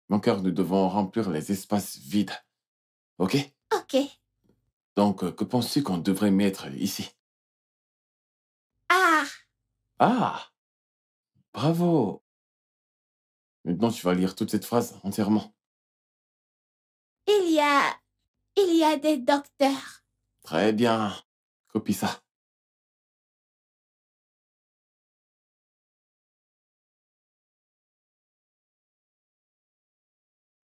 Mon cœur, nous devons remplir les espaces vides. Ok? Ok. Donc, que penses-tu qu'on devrait mettre ici? Ah, Ah! Bravo! Maintenant, tu vas lire toute cette phrase entièrement. il y a des docteurs. Très bien. Copie ça.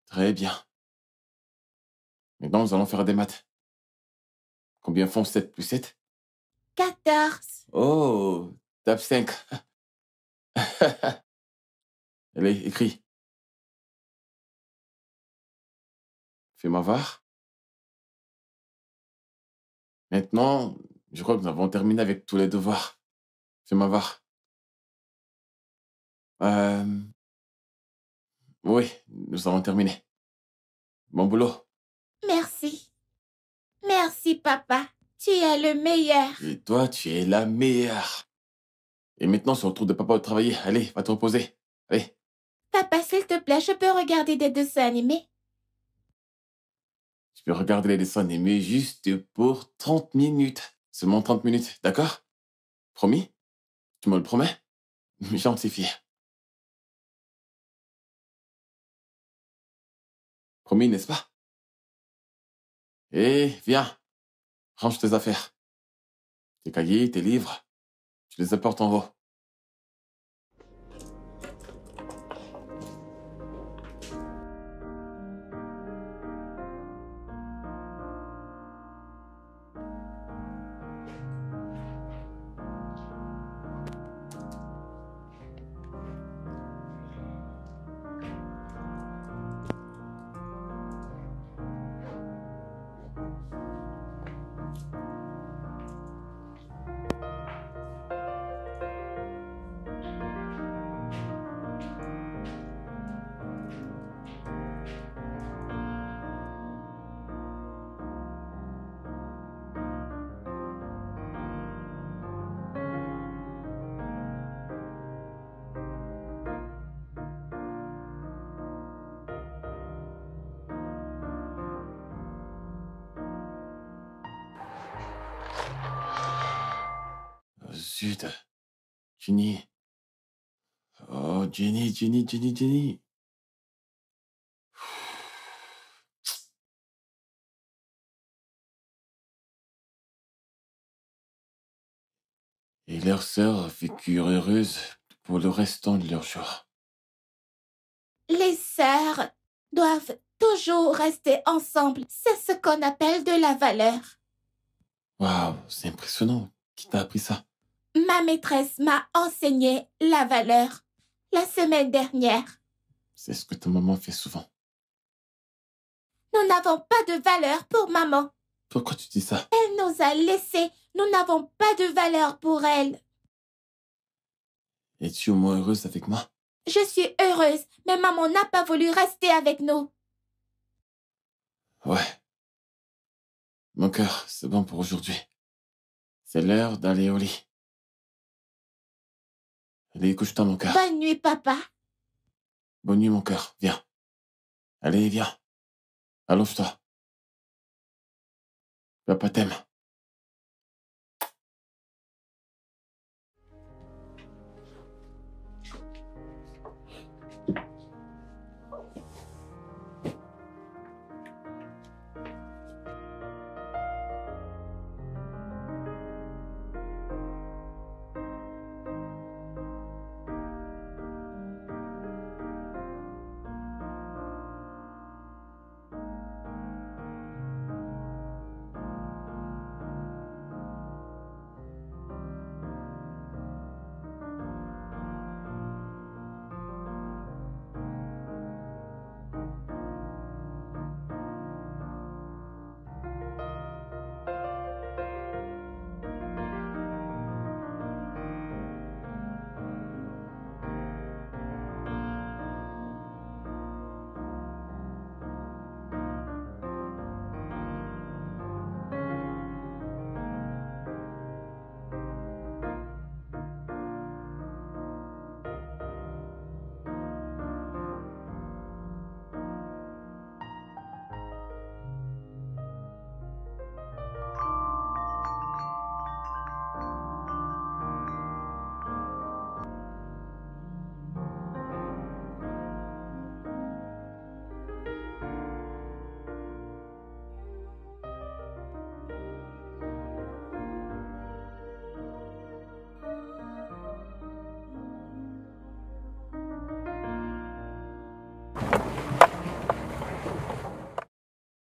Très bien. Maintenant, nous allons faire des maths. Combien font 7 plus 7? 14. Oh, tape 5. Allez, écris. Fais-moi voir. Maintenant, je crois que nous avons terminé avec tous les devoirs. Fais-moi voir. Oui, nous avons terminé. Bon boulot. Merci. Merci, papa. Tu es le meilleur. Et toi, tu es la meilleure. Et maintenant, c'est au tour de papa de travailler. Allez, va te reposer. Allez. Papa, s'il te plaît, je peux regarder des dessins animés? Tu peux regarder les dessins animés juste pour 30 minutes. Seulement 30 minutes, d'accord? Promis? Tu me le promets? Gentil fille. Promis, n'est-ce pas? Eh, viens. Range tes affaires. Tes cahiers, tes livres. Tu les apportes en haut. Zut. Jenny. Oh, Jenny, Jenny, Jenny, Jenny. Et leurs sœurs vécurent heureuses pour le restant de leur jours. Les sœurs doivent toujours rester ensemble. C'est ce qu'on appelle de la valeur. Waouh, c'est impressionnant. Qui t'a appris ça? Ma maîtresse m'a enseigné la valeur la semaine dernière. C'est ce que ta maman fait souvent. Nous n'avons pas de valeur pour maman. Pourquoi tu dis ça? Elle nous a laissés. Nous n'avons pas de valeur pour elle. Es-tu au moins heureuse avec moi? Je suis heureuse, mais maman n'a pas voulu rester avec nous. Ouais. Mon cœur, c'est bon pour aujourd'hui. C'est l'heure d'aller au lit. Allez, couche-toi, mon cœur. Bonne nuit, papa. Bonne nuit, mon cœur. Viens. Allez, viens. Allonge-toi. Papa t'aime.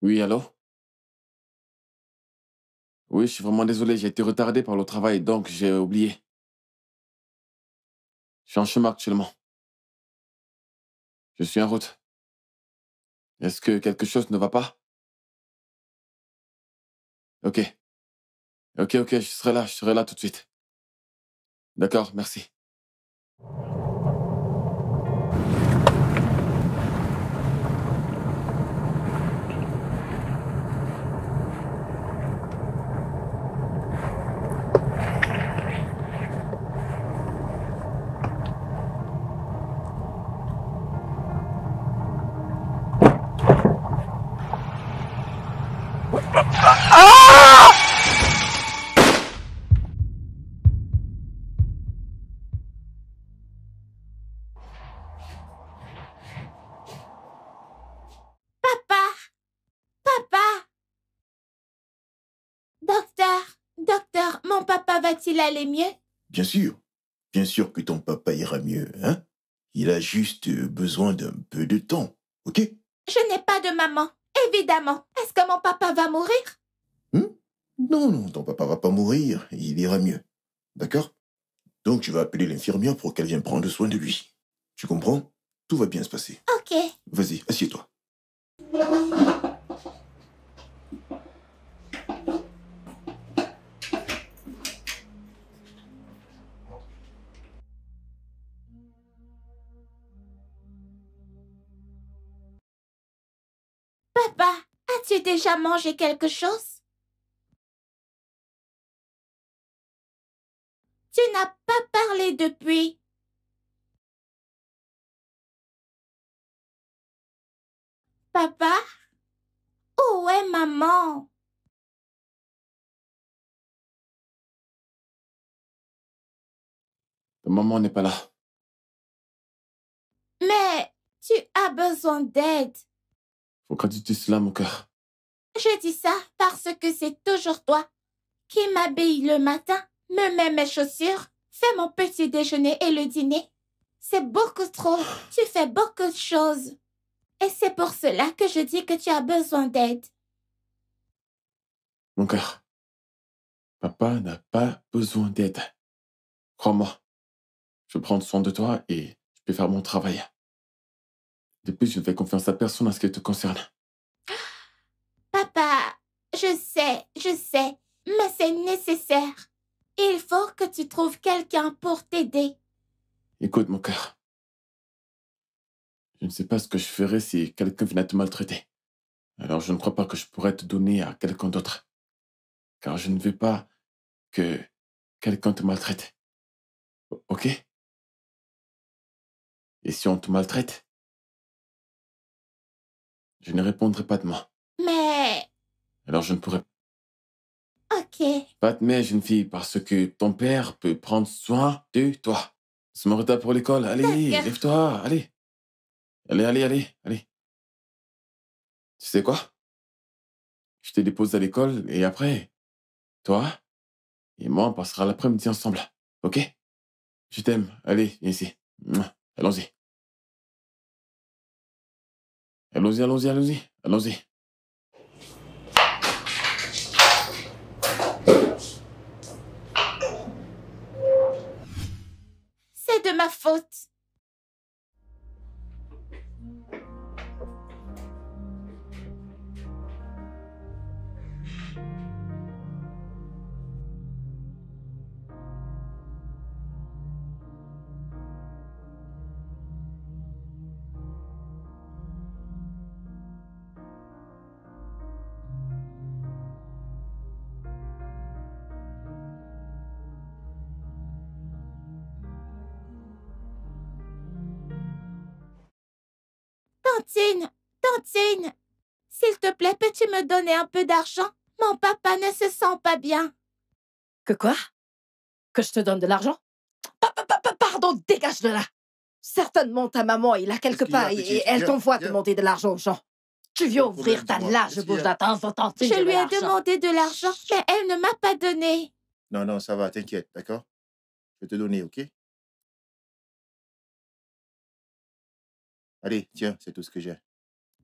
Oui, allô? Oui, je suis vraiment désolé, j'ai été retardé par le travail, donc j'ai oublié. Je suis en chemin actuellement. Je suis en route. Est-ce que quelque chose ne va pas? Ok. Ok, je serai là tout de suite. D'accord, merci. Papa, papa. Docteur, mon papa va-t-il aller mieux? Bien sûr que ton papa ira mieux, hein? Il a juste besoin d'un peu de temps, ok? Je n'ai pas de maman, évidemment. Est-ce que mon papa va mourir? Non, ton papa va pas mourir, il ira mieux, d'accord? Donc tu vas appeler l'infirmière pour qu'elle vienne prendre soin de lui. Tu comprends? Tout va bien se passer. Ok. Vas-y, assieds-toi. Papa, as-tu déjà mangé quelque chose? Tu n'as pas parlé depuis. Papa? Où est maman? Ta maman n'est pas là. Mais tu as besoin d'aide. Pourquoi tu dis cela, mon cœur? Je dis ça parce que c'est toujours toi qui m'habille le matin, me met mes chaussures, fait mon petit déjeuner et le dîner. C'est beaucoup trop. Tu fais beaucoup de choses. Et c'est pour cela que je dis que tu as besoin d'aide. Mon cœur, papa n'a pas besoin d'aide. Crois-moi, je vais prendre soin de toi et je peux faire mon travail. Depuis, je ne fais confiance à personne en ce qui te concerne. Papa, je sais, mais c'est nécessaire. Il faut que tu trouves quelqu'un pour t'aider. Écoute, mon cœur. Je ne sais pas ce que je ferais si quelqu'un venait te maltraiter. Alors, je ne crois pas que je pourrais te donner à quelqu'un d'autre. Car je ne veux pas que quelqu'un te maltraite. Ok? Et si on te maltraite, je ne répondrai pas de moi. Mais, Alors, je ne pourrai ok. pas te mettre, jeune fille, parce que ton père peut prendre soin de toi. C'est mon retard pour l'école. Allez, D'accord. lève-toi, allez. Allez. Tu sais quoi? Je te dépose à l'école et après, toi et moi, on passera l'après-midi ensemble. Ok? Je t'aime. Allez, viens ici. Mouah. Allons-y. Allons-y. C'est de ma faute. Tantine, s'il te plaît, peux-tu me donner un peu d'argent? Mon papa ne se sent pas bien. Que quoi? Que je te donne de l'argent? Pardon, dégage de là! Certainement, ta maman est là quelque Qu'est-ce qu'il y a, part petite? et elle Viens, t'envoie viens. demander de l'argent aux gens. Tu viens Pas de ouvrir problème, ta dis-moi. large Qu'est-ce bouche qu'il y a? de temps en temps. Je lui ai demandé de l'argent, mais elle ne m'a pas donné. Non, ça va, t'inquiète, d'accord? Je vais te donner, ok? Allez, tiens, c'est tout ce que j'ai.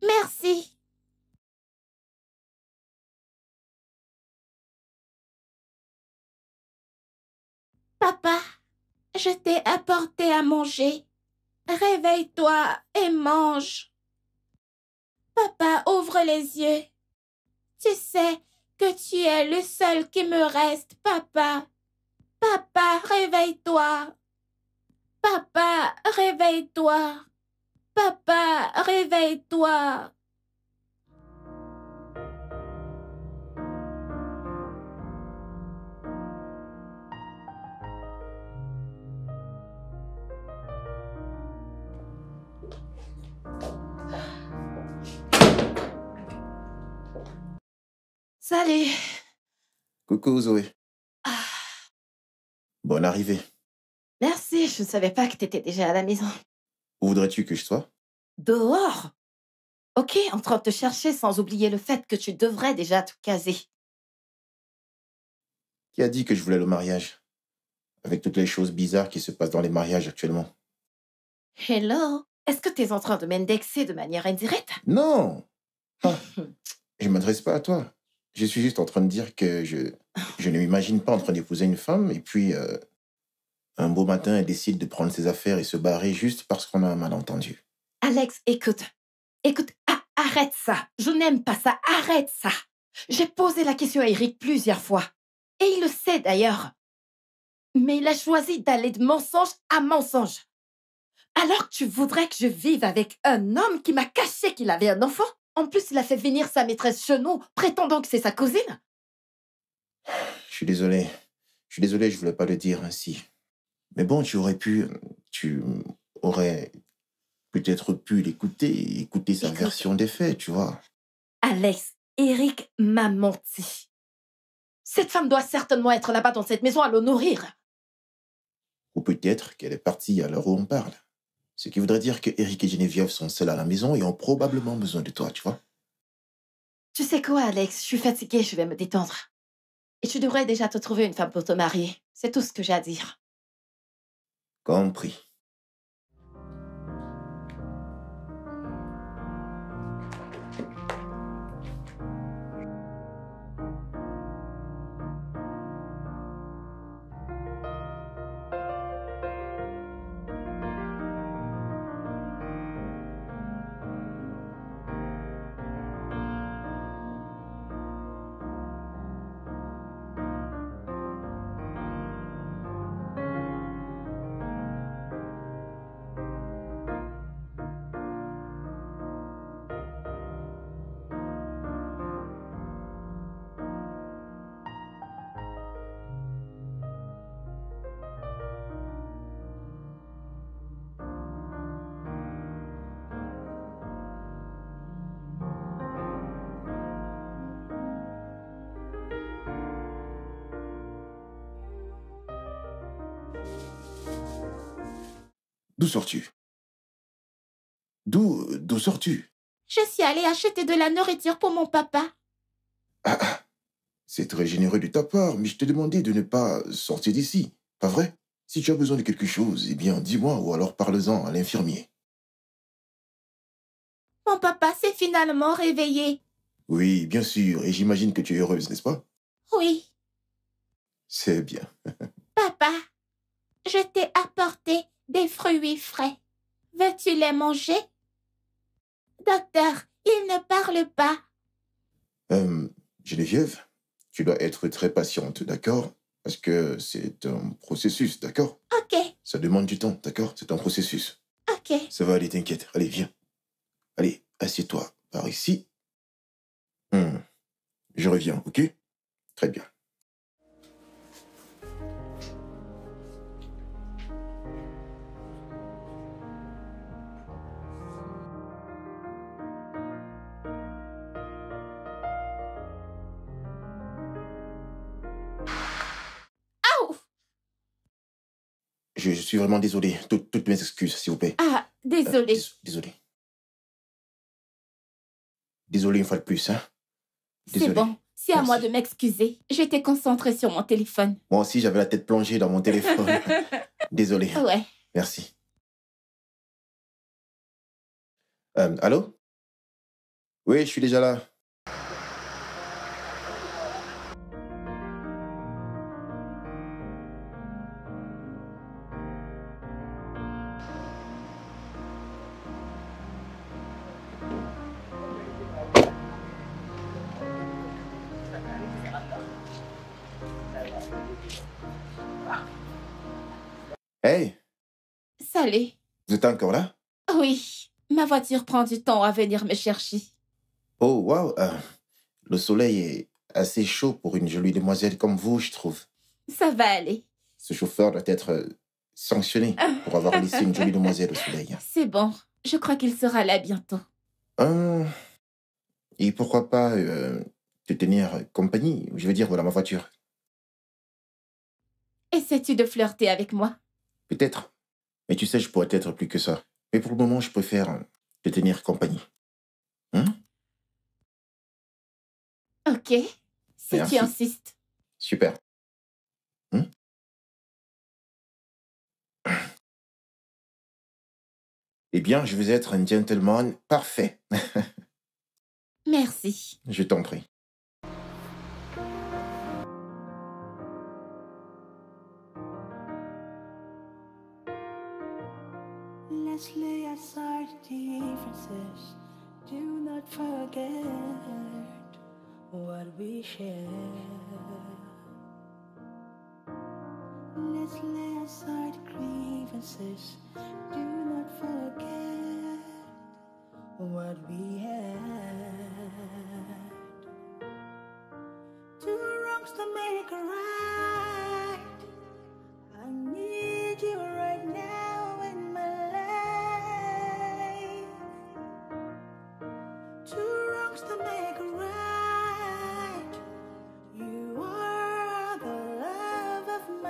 Merci. Papa, je t'ai apporté à manger. Réveille-toi et mange. Papa, ouvre les yeux. Tu sais que tu es le seul qui me reste, papa. Papa, réveille-toi. Papa, réveille-toi. Papa, réveille-toi. Salut. Coucou, Zoé. Ah, Bonne arrivée. merci, je ne savais pas que t'étais déjà à la maison. Où voudrais-tu que je sois? Dehors? Ok, en train de te chercher sans oublier le fait que tu devrais déjà tout caser. Qui a dit que je voulais le mariage? Avec toutes les choses bizarres qui se passent dans les mariages actuellement. Hello? Est-ce que t'es en train de m'indexer de manière indirecte? Non! Ah, je ne m'adresse pas à toi. Je suis juste en train de dire que je ne m'imagine pas en train d'épouser une femme et puis un beau matin, elle décide de prendre ses affaires et se barrer juste parce qu'on a un malentendu. Alex, écoute, arrête ça. Je n'aime pas ça, arrête ça. J'ai posé la question à Eric plusieurs fois. Et il le sait d'ailleurs. Mais il a choisi d'aller de mensonge à mensonge. Alors que tu voudrais que je vive avec un homme qui m'a caché qu'il avait un enfant? En plus, il a fait venir sa maîtresse chez nous, prétendant que c'est sa cousine. Je suis désolé, je voulais pas le dire ainsi. Mais bon, tu aurais peut-être pu l'écouter et écouter sa Écoute. version des faits, tu vois. Alex, Eric m'a menti. Cette femme doit certainement être là-bas dans cette maison à le nourrir. Ou peut-être qu'elle est partie à l'heure où on parle. Ce qui voudrait dire que Eric et Geneviève sont seuls à la maison et ont probablement besoin de toi, tu vois. Tu sais quoi, Alex? Je suis fatiguée, je vais me détendre. Et tu devrais déjà te trouver une femme pour te marier. C'est tout ce que j'ai à dire. Compris. D'où sors-tu? D'où sors-tu? Je suis allée acheter de la nourriture pour mon papa. Ah, c'est très généreux de ta part, mais je t'ai demandé de ne pas sortir d'ici, pas vrai? Si tu as besoin de quelque chose, eh bien, dis-moi, ou alors parle-en à l'infirmier. Mon papa s'est finalement réveillé. Oui, bien sûr, et j'imagine que tu es heureuse, n'est-ce pas? Oui, C'est bien. papa, je t'ai apporté des fruits frais. Veux-tu les manger? Docteur, il ne parle pas. Geneviève, tu dois être très patiente, d'accord? Parce que c'est un processus, d'accord? Ok, Ça demande du temps, d'accord? C'est un processus. ok. Ça va aller, t'inquiète. Allez, viens. Allez, assieds-toi par ici. Je reviens, ok? Très bien. Aouh! Je suis vraiment désolé. Toutes mes excuses, s'il vous plaît. Ah, désolé. Désolé. Désolé une fois de plus, hein? C'est Désolé. bon, c'est à moi Merci. de m'excuser. J'étais concentrée sur mon téléphone. Moi aussi, j'avais la tête plongée dans mon téléphone. Désolé. Ouais. Merci. Allô? Oui, je suis déjà là. Hey, Salut. vous êtes encore là? Oui, ma voiture prend du temps à venir me chercher. Oh, waouh. Le soleil est assez chaud pour une jolie demoiselle comme vous, je trouve. Ça va aller. Ce chauffeur doit être sanctionné pour avoir laissé une jolie demoiselle au soleil. C'est bon, je crois qu'il sera là bientôt. Et pourquoi pas te tenir compagnie? Je veux dire, voilà ma voiture. Essaies-tu de flirter avec moi? Peut-être. Mais tu sais, je pourrais être plus que ça. Mais pour le moment, je préfère te tenir compagnie. Ok, si Merci. tu insistes. Super. Eh bien, je vais être un gentleman parfait. Merci. Je t'en prie. Let's lay aside differences. Do not forget what we share. Let's lay aside grievances. Do not forget what we had. Two wrongs to make a right. I need you right now in my life. Two wrongs to make a right. You are the love of my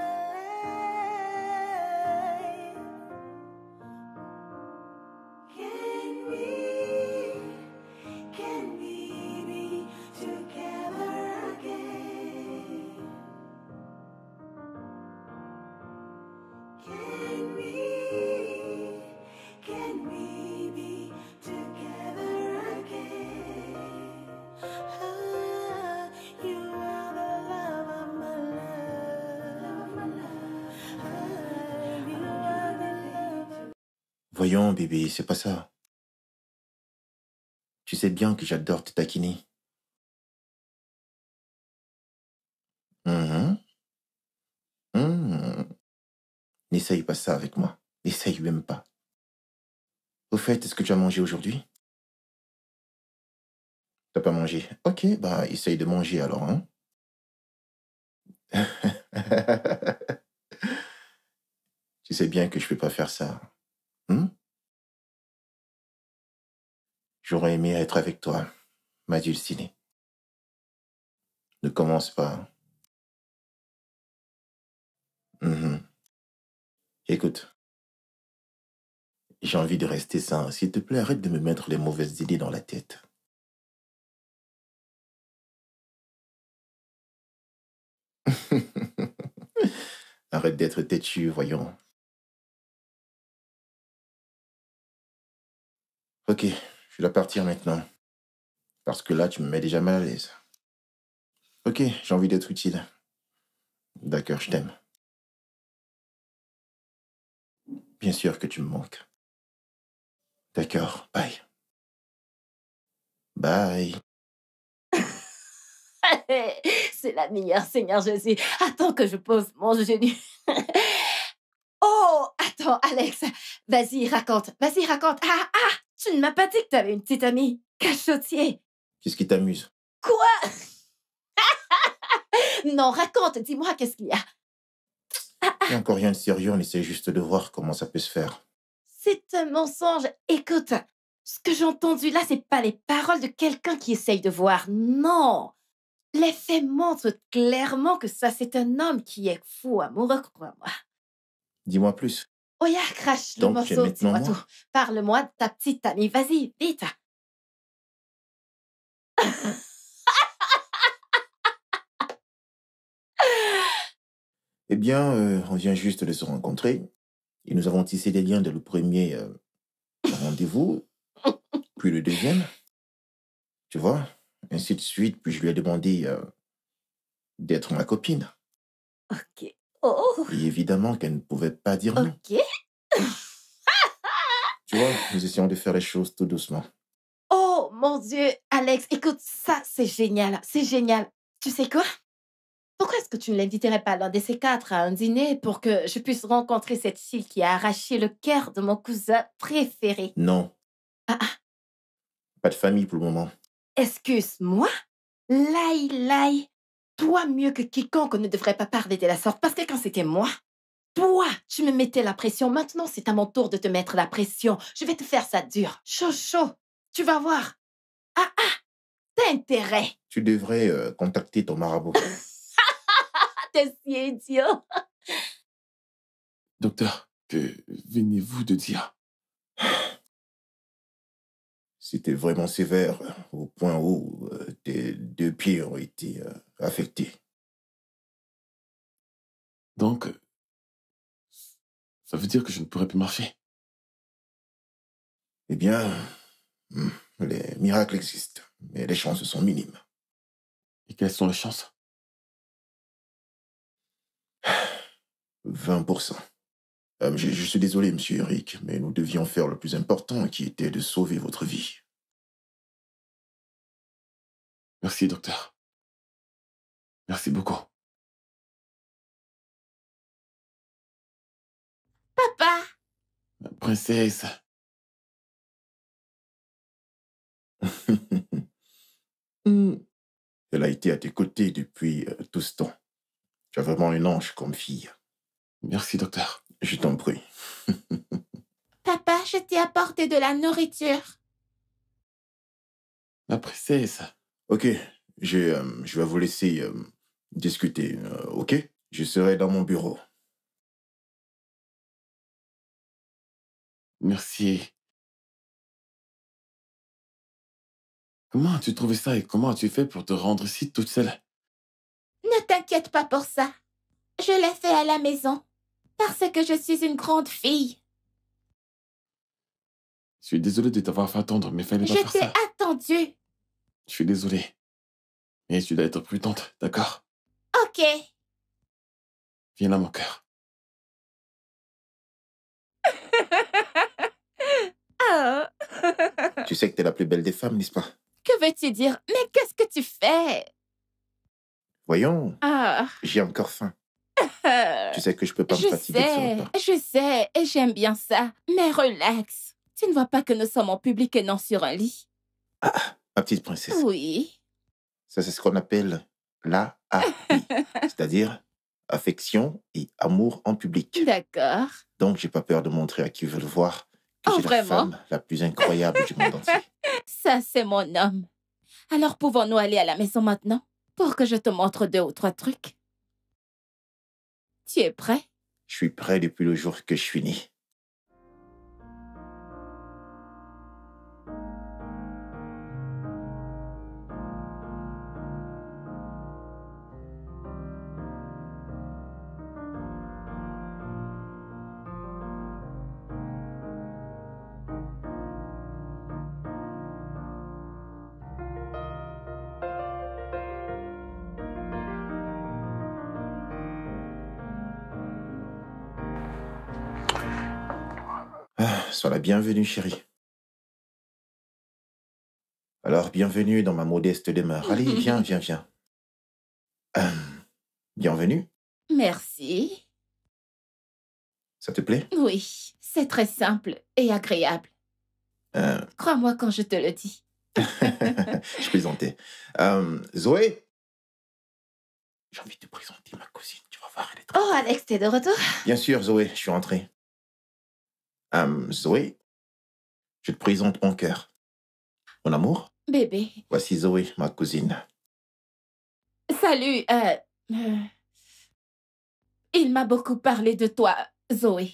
Voyons, bébé, c'est pas ça. Tu sais bien que j'adore te taquiner. Mhm. Mhm. N'essaye pas ça avec moi. N'essaye même pas. Au fait, est-ce que tu as mangé aujourd'hui? T'as pas mangé? Ok, bah essaye de manger alors, hein? Tu sais bien que je peux pas faire ça. Hein? J'aurais aimé être avec toi, ma dulcinée. Ne commence pas. Mhm. Écoute, j'ai envie de rester sain. S'il te plaît, arrête de me mettre les mauvaises idées dans la tête. Arrête d'être têtu, voyons. Ok, je dois partir maintenant. Parce que là, tu me mets déjà mal à l'aise. Ok, j'ai envie d'être utile. D'accord, je t'aime. Bien sûr que tu me manques. D'accord, bye. Bye. C'est la meilleure, Seigneur Jésus. Attends que je pose mon genou. Oh, attends, Alex. Vas-y, raconte. Vas-y, raconte. Ah, ah, tu ne m'as pas dit que t'avais une petite amie. Cachotier. Qu'est-ce qui t'amuse? Quoi? Non, raconte. Dis-moi, qu'est-ce qu'il y a? Il n'y a encore rien de sérieux, on essaie juste de voir comment ça peut se faire. C'est un mensonge. Écoute, ce que j'ai entendu là, c'est pas les paroles de quelqu'un qui essaye de voir. Non. Les faits montrent clairement que ça, c'est un homme qui est fou amoureux, crois-moi. Dis-moi plus. Oh, ya, crache le Donc, tu es morceau, maintenant dis-moi moi? tout. Parle-moi de ta petite amie. Vas-y, vite. Eh bien, on vient juste de se rencontrer et nous avons tissé des liens dès le premier rendez-vous, puis le deuxième, tu vois, ainsi de suite. Puis je lui ai demandé d'être ma copine. Ok. Oh, Et évidemment qu'elle ne pouvait pas dire non. ok. Tu vois, nous essayons de faire les choses tout doucement. Oh, mon Dieu. Alex, écoute, ça, c'est génial. C'est génial. Tu sais quoi? Pourquoi est-ce que tu ne l'inviterais pas l'un de ces quatre à un dîner pour que je puisse rencontrer cette fille qui a arraché le cœur de mon cousin préféré? Non, Ah, ah, pas de famille pour le moment. excuse-moi? Laï, toi mieux que quiconque ne devrait pas parler de la sorte parce que quand c'était moi, toi, tu me mettais la pression. Maintenant, c'est à mon tour de te mettre la pression. Je vais te faire ça dur. Chaud, chaud. Tu vas voir. Ah, ah, t'as intérêt. Tu devrais contacter ton marabout. T'es si idiot. Docteur, que venez-vous de dire? C'était vraiment sévère, au point où tes deux pieds ont été affectés. Donc, ça veut dire que je ne pourrai plus marcher. Eh bien, les miracles existent, mais les chances sont minimes. Et quelles sont les chances? 20%. Je suis désolé, monsieur Eric, mais nous devions faire le plus important, qui était de sauver votre vie. Merci, docteur. Merci beaucoup. Papa, La princesse, Elle a été à tes côtés depuis tout ce temps. Tu as vraiment un ange comme fille. merci, docteur. Je t'en prie. papa, je t'ai apporté de la nourriture. La princesse. Ok, je vais vous laisser discuter, ok? Je serai dans mon bureau. Merci. Comment as-tu trouvé ça et comment as-tu fait pour te rendre ici toute seule? Ne t'inquiète pas pour ça. Je l'ai fait à la maison. Parce que je suis une grande fille. Je suis désolé de t'avoir fait attendre, mais fallait pas Je faire t'ai ça. attendu. Je suis désolé. Mais tu dois être prudente, d'accord? Ok. Viens là, mon cœur. Oh, Tu sais que t'es la plus belle des femmes, n'est-ce pas? que veux-tu dire? Mais qu'est-ce que tu fais? Voyons, Ah, j'ai encore faim. Tu sais que je peux pas me je fatiguer de ce sais, repas. je sais, et j'aime bien ça. Mais relax. Tu ne vois pas que nous sommes en public et non sur un lit? Ma petite princesse, Oui. ça c'est ce qu'on appelle l'AAI, c'est-à-dire affection et amour en public. D'accord. Donc j'ai pas peur de montrer à qui veut le voir que Oh, j'ai la vraiment? femme la plus incroyable du monde entier. Ça, c'est mon homme. Alors, pouvons-nous aller à la maison maintenant pour que je te montre 2 ou 3 trucs? Tu es prêt? Je suis prêt depuis le jour que je suis né. Sois la bienvenue, chérie. Alors, bienvenue dans ma modeste demeure. Allez, viens, viens, viens. Bienvenue, Merci. ça te plaît? Oui, c'est très simple et agréable. Euh, Crois-moi quand je te le dis. je plaisantais. Zoé? J'ai envie de te présenter ma cousine, tu vas voir, elle est très... Oh, Alex, t'es de retour? Bien sûr, Zoé, je suis rentré. Zoé, je te présente mon cœur. Mon amour, Bébé. voici Zoé, ma cousine. Salut. Il m'a beaucoup parlé de toi, Zoé.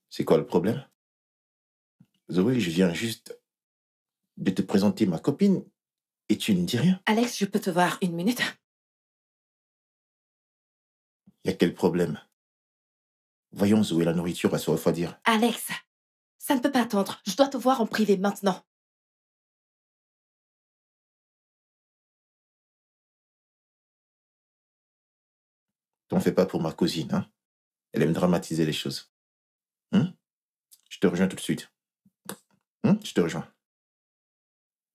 C'est quoi le problème? Zoé, je viens juste de te présenter ma copine et tu ne dis rien. Alex, je peux te voir 1 minute? Y a quel problème? Voyons, Zoé, la nourriture va se refroidir. Alex, ça ne peut pas attendre. Je dois te voir en privé maintenant. T'en fais pas pour ma cousine, hein? Elle aime dramatiser les choses. Je te rejoins tout de suite. Je te rejoins.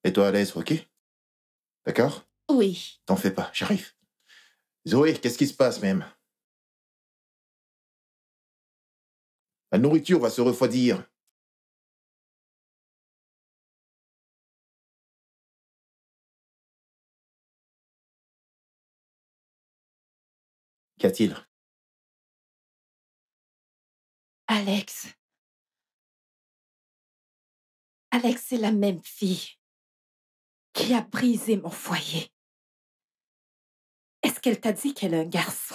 Et toi à l'aise, ok? D'accord? Oui. T'en fais pas, j'arrive. Zoé, qu'est-ce qui se passe même? La nourriture va se refroidir. Qu'y a-t-il? Alex. Alex, c'est la même fille qui a brisé mon foyer. Est-ce qu'elle t'a dit qu'elle a un garçon?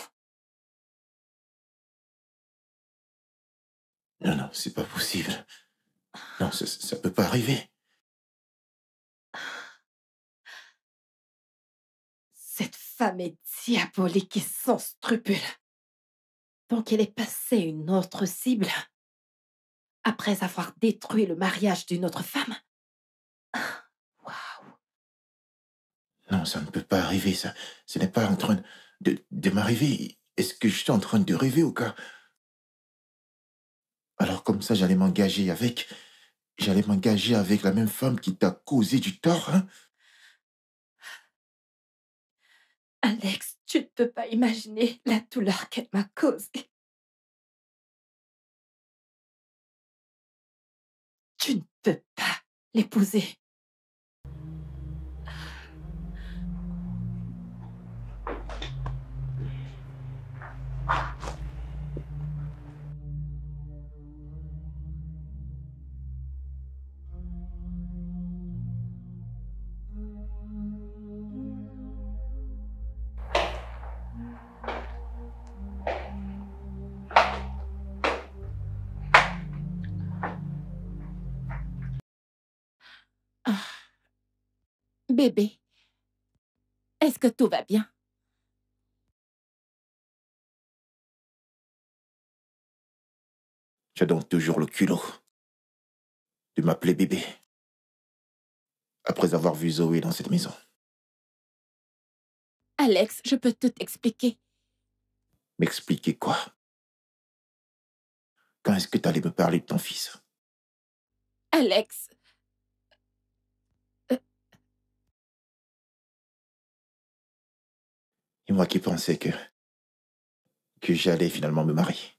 Non, non, c'est pas possible. Non, ça peut pas arriver. Cette femme est diabolique et sans scrupules. Donc elle est passée une autre cible après avoir détruit le mariage d'une autre femme. Waouh. Non, ça ne peut pas arriver, ça. Ce n'est pas en train de m'arriver. Est-ce que je suis en train de rêver ou quoi? Alors comme ça, j'allais m'engager avec la même femme qui t'a causé du tort, hein? Alex, tu ne peux pas imaginer la douleur qu'elle m'a causée. Tu ne peux pas l'épouser. Bébé. Est-ce que tout va bien? Tu as donc toujours le culot de m'appeler bébé après avoir vu Zoé dans cette maison. Alex, je peux tout expliquer. M'expliquer quoi? Quand est-ce que tu allais me parler de ton fils? Alex, Et moi qui pensais que j'allais finalement me marier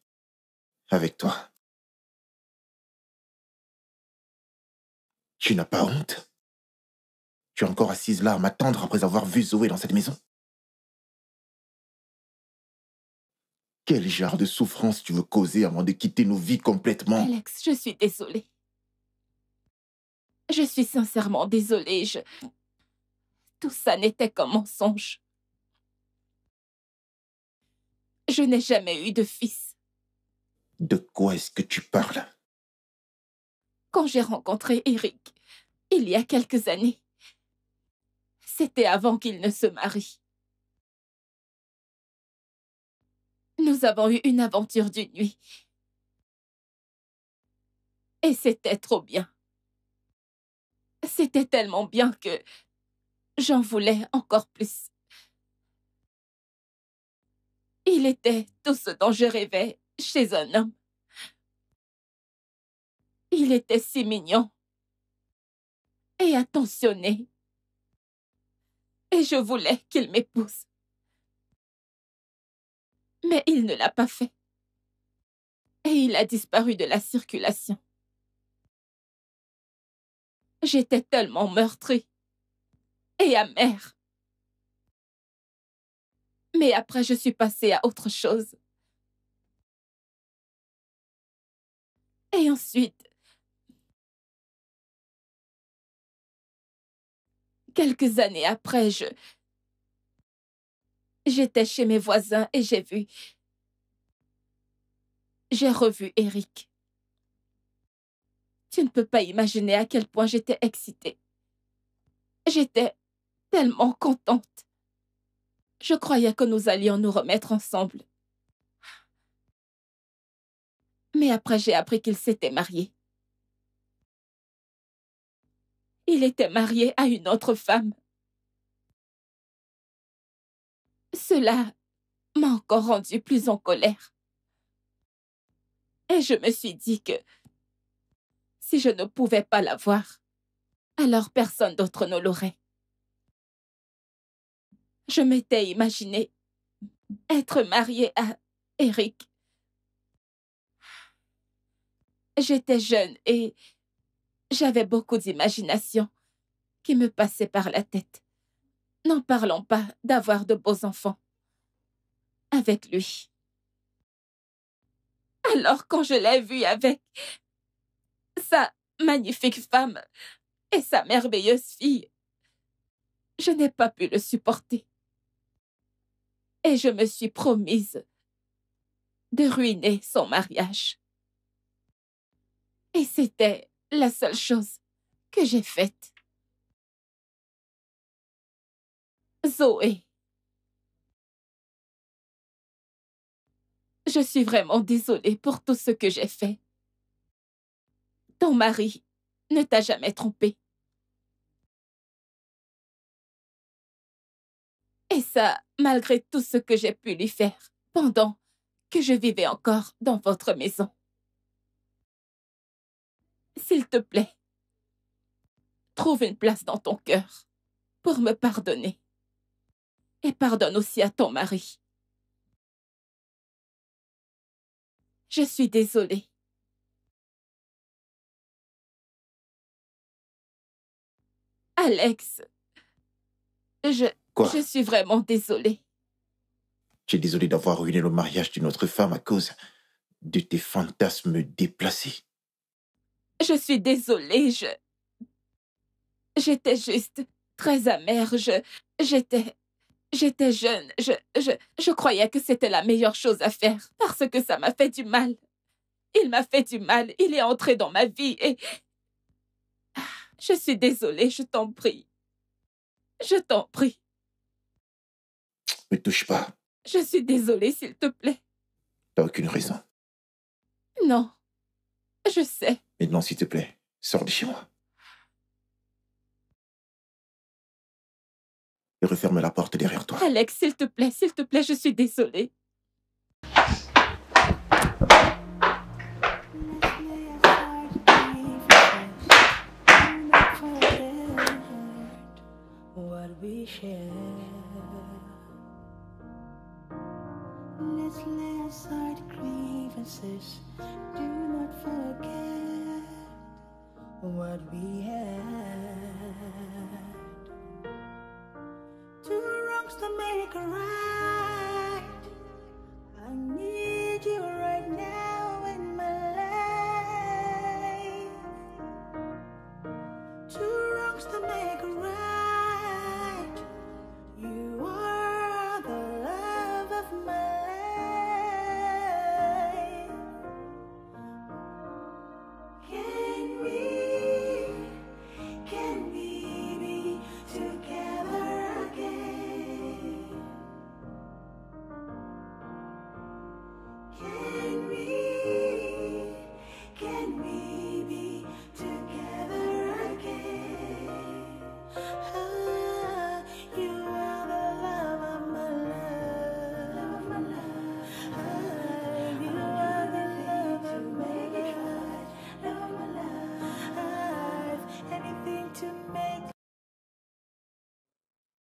avec toi. Tu n'as pas honte? Tu es encore assise là à m'attendre après avoir vu Zoé dans cette maison? Quel genre de souffrance tu veux causer avant de quitter nos vies complètement? Alex, je suis désolée. Je suis sincèrement désolée. Tout ça n'était qu'un mensonge. Je n'ai jamais eu de fils. De quoi est-ce que tu parles? Quand j'ai rencontré Eric, il y a quelques années, c'était avant qu'il ne se marie. Nous avons eu une aventure d'une nuit. Et c'était trop bien. C'était tellement bien que j'en voulais encore plus. Il était tout ce dont je rêvais chez un homme. Il était si mignon et attentionné. Et je voulais qu'il m'épouse. Mais il ne l'a pas fait. Et il a disparu de la circulation. J'étais tellement meurtrie et amère. Mais après, je suis passée à autre chose. Et ensuite, quelques années après, j'étais chez mes voisins et j'ai revu Eric. Tu ne peux pas imaginer à quel point j'étais excitée. J'étais tellement contente. Je croyais que nous allions nous remettre ensemble. Mais après, j'ai appris qu'il s'était marié. Il était marié à une autre femme. Cela m'a encore rendue plus en colère. Et je me suis dit que si je ne pouvais pas l'avoir, alors personne d'autre ne l'aurait. Je m'étais imaginé être mariée à Eric. J'étais jeune et j'avais beaucoup d'imagination qui me passait par la tête. N'en parlons pas d'avoir de beaux enfants avec lui. Alors quand je l'ai vu avec sa magnifique femme et sa merveilleuse fille, je n'ai pas pu le supporter. Et je me suis promise de ruiner son mariage. Et c'était la seule chose que j'ai faite. Zoé, je suis vraiment désolée pour tout ce que j'ai fait. Ton mari ne t'a jamais trompée. Et ça, malgré tout ce que j'ai pu lui faire pendant que je vivais encore dans votre maison. S'il te plaît, trouve une place dans ton cœur pour me pardonner. Et pardonne aussi à ton mari. Je suis désolée. Alex, Quoi? je suis vraiment désolée. Tu es désolé d'avoir ruiné le mariage d'une autre femme à cause de tes fantasmes déplacés. Je suis désolée, j'étais juste très amère, j'étais jeune, je croyais que c'était la meilleure chose à faire parce que ça m'a fait du mal. Il m'a fait du mal, il est entré dans ma vie et... Je suis désolée, je t'en prie. Je t'en prie. Me touche pas. Je suis désolée, s'il te plaît. T'as aucune raison. Non, je sais. Maintenant, s'il te plaît, sors de chez moi. Et referme la porte derrière toi. Alex, s'il te plaît, je suis désolée. we share. Let's lay aside grievances. Do not forget what we had. Two wrongs to make a right. I need you right now in my life. Two wrongs to make a right. You are the love of my life. Can we be together again? Can we be together again? Ah, you are the love of my life. Ah, you are the love of my life. Anything to make.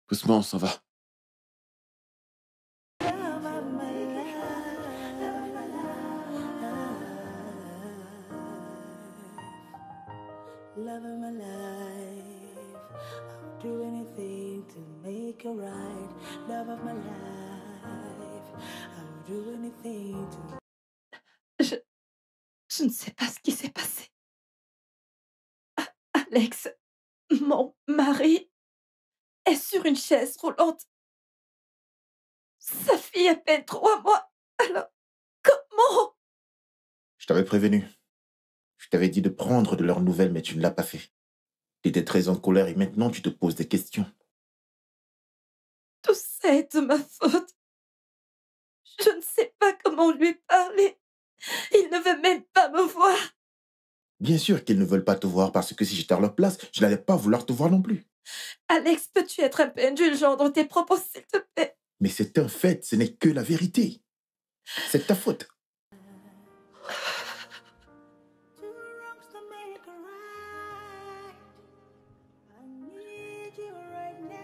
Doucement, on s'en va. Love of my life, I'll do anything to make it right. Love of my life, I'll do anything to. Je ne sais pas ce qui s'est passé. Alex, mon mari, est sur une chaise roulante. Sa fille a à peine 3 mois. Alors, comment? Je t'avais prévenu. Je t'avais dit de prendre de leurs nouvelles, mais tu ne l'as pas fait. Tu étais très en colère et maintenant tu te poses des questions. Tout ça est de ma faute. Je ne sais pas comment lui parler. Il ne veut même pas me voir. Bien sûr qu'ils ne veulent pas te voir parce que si j'étais à leur place, je n'allais pas vouloir te voir non plus. Alex, peux-tu être un peu indulgent dans tes propos, s'il te plaît? Mais c'est un fait, ce n'est que la vérité. C'est ta faute. Two wrongs to make a right. I need you right now.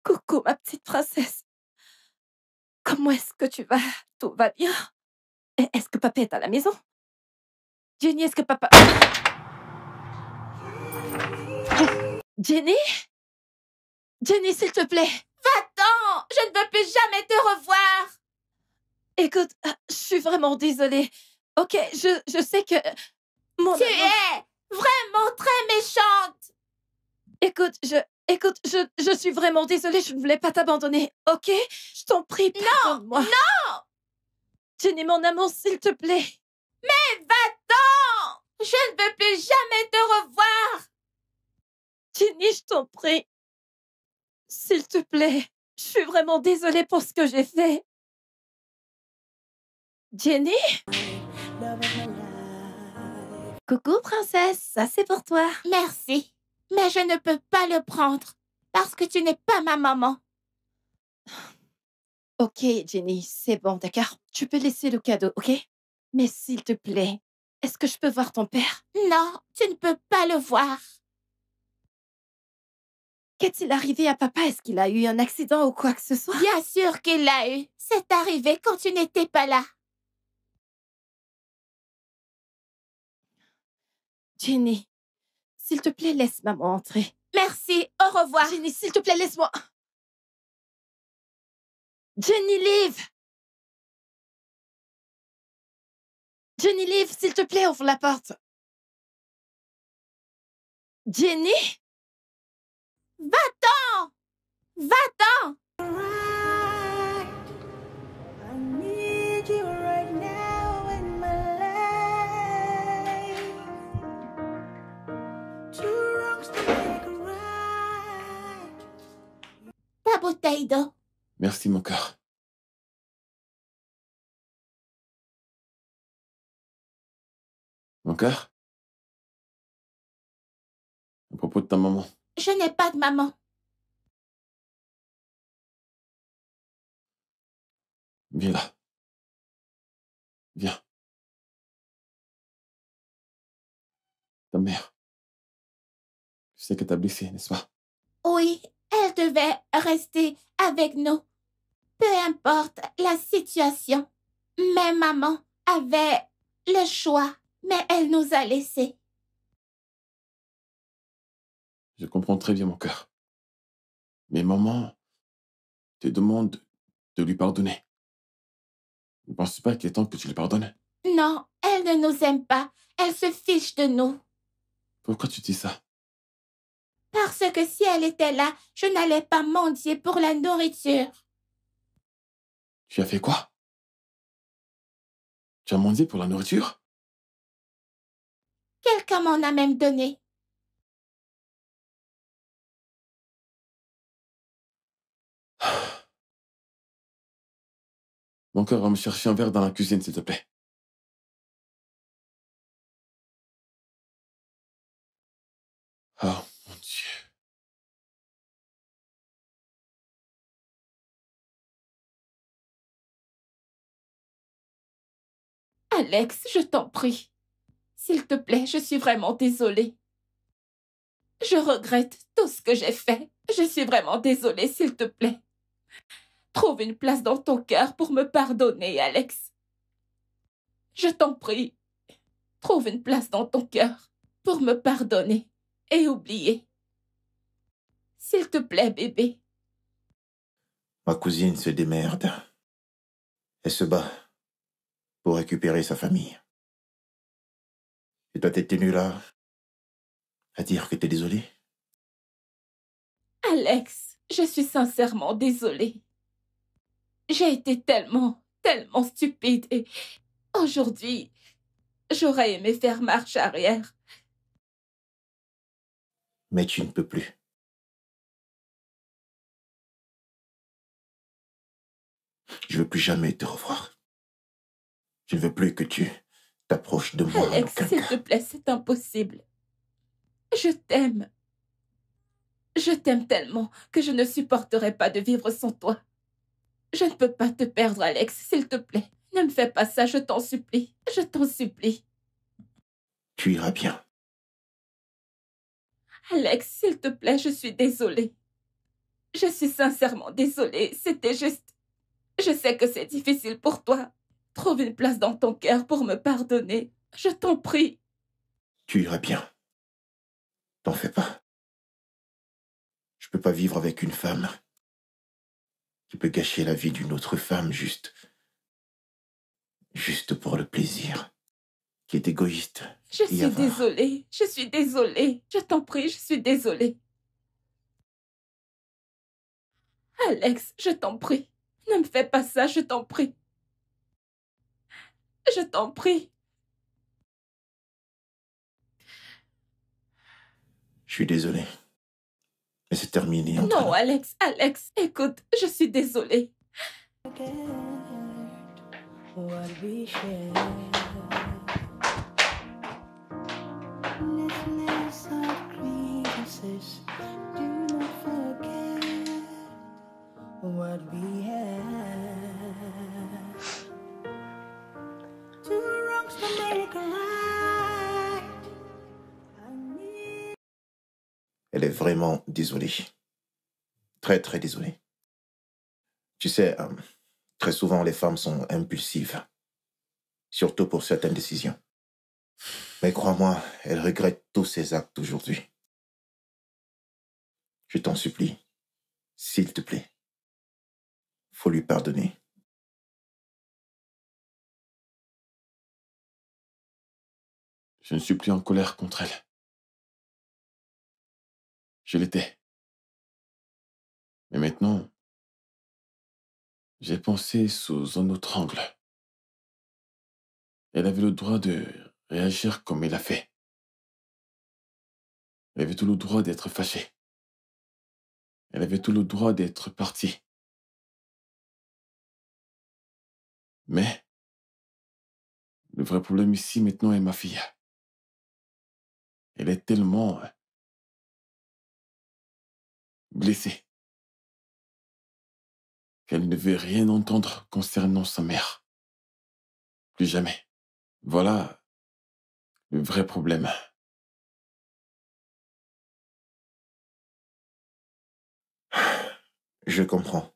Coucou, ma petite princesse. Comment est-ce que tu vas? Tout va bien? Est-ce que papa est à la maison? Jenny, est-ce que papa... Jenny? Jenny, s'il te plaît. Va-t'en! Je ne veux plus jamais te revoir! Écoute, je suis vraiment désolée. Ok, je sais que... Mon Tu amour- es vraiment très méchante! Écoute, je suis vraiment désolée, je ne voulais pas t'abandonner, ok? Je t'en prie, pardonne-moi. Non! Jenny, mon amour, s'il te plaît. Mais va-t'en! Je ne veux plus jamais te revoir! Jenny, je t'en prie. S'il te plaît. Je suis vraiment désolée pour ce que j'ai fait. Jenny? Love of my life. Coucou, princesse, ça c'est pour toi. Merci, mais je ne peux pas le prendre parce que tu n'es pas ma maman. Ok, Jenny, c'est bon, d'accord? Tu peux laisser le cadeau, ok? Mais s'il te plaît, est-ce que je peux voir ton père? Non, tu ne peux pas le voir. Qu'est-il arrivé à papa? Est-ce qu'il a eu un accident ou quoi que ce soit? Bien sûr qu'il l'a eu. C'est arrivé quand tu n'étais pas là. Jenny, s'il te plaît, laisse maman entrer. Merci, au revoir. Jenny, s'il te plaît, laisse-moi. Jenny, Liv! Jenny, Liv, s'il te plaît, ouvre la porte. Jenny? Va-t'en! Va-t'en! Right. I need you right now in my life. Two wrongs to make a right. Ta bouteille d'eau. Merci, mon cœur. Mon cœur? À propos de ta maman, Je n'ai pas de maman. viens là. Viens. Ta mère. Je sais que t'as blessé, n'est-ce pas? Oui, elle devait rester avec nous. Peu importe la situation. Mais maman avait le choix, mais elle nous a laissés. Je comprends très bien mon cœur. Mais maman te demande de lui pardonner. Ne penses-tu pas qu'il est temps que tu lui pardonnes? Non, elle ne nous aime pas. Elle se fiche de nous. Pourquoi tu dis ça? Parce que si elle était là, je n'allais pas mendier pour la nourriture. Tu as fait quoi? Tu as mendié pour la nourriture? Quelqu'un m'en a même donné. Mon cœur va me chercher un verre dans la cuisine, s'il te plaît. Oh, mon Dieu. Alex, je t'en prie. S'il te plaît, je suis vraiment désolée. Je regrette tout ce que j'ai fait. Je suis vraiment désolée, s'il te plaît. Trouve une place dans ton cœur pour me pardonner, Alex. Je t'en prie. Trouve une place dans ton cœur pour me pardonner et oublier. S'il te plaît, bébé. Ma cousine se démerde. Elle se bat pour récupérer sa famille. Et toi, t'es tenu là à dire que t'es désolé? Alex, je suis sincèrement désolée. J'ai été tellement stupide et aujourd'hui, j'aurais aimé faire marche arrière. Mais tu ne peux plus. Je veux plus jamais te revoir. Je ne veux plus que tu t'approches de moi en Alex, aucun s'il cas. te plaît, c'est impossible. Je t'aime. Je t'aime tellement que je ne supporterai pas de vivre sans toi. Je ne peux pas te perdre, Alex, s'il te plaît. Ne me fais pas ça, je t'en supplie. Je t'en supplie. Tu iras bien. Alex, s'il te plaît, je suis désolée. Je suis sincèrement désolée. C'était juste... Je sais que c'est difficile pour toi. Trouve une place dans ton cœur pour me pardonner. Je t'en prie. Tu iras bien. T'en fais pas. Je peux pas vivre avec une femme qui peut gâcher la vie d'une autre femme juste pour le plaisir, qui est égoïste. Je et suis avare. désolée. Je suis désolée. Je t'en prie, je suis désolée. Alex, je t'en prie. Ne me fais pas ça, je t'en prie. Je t'en prie. Je suis désolé. Mais c'est terminé entre Non, nous. Alex, Alex, écoute, je suis désolée. What we share. Listeners of grievances, do not forget what we have. Two wrongs to make a right. I need Elle est vraiment désolée. Très, très désolée. Tu sais, très souvent, les femmes sont impulsives. Surtout pour certaines décisions. Mais crois-moi, elle regrette tous ses actes aujourd'hui. Je t'en supplie, s'il te plaît. Faut lui pardonner. Je ne suis plus en colère contre elle. Je l'étais. Mais maintenant, j'ai pensé sous un autre angle. Elle avait le droit de réagir comme elle a fait. Elle avait tout le droit d'être fâchée. Elle avait tout le droit d'être partie. Mais le vrai problème ici maintenant est ma fille. Elle est tellement blessée. Qu'elle ne veut rien entendre concernant sa mère. Plus jamais. Voilà le vrai problème. Je comprends.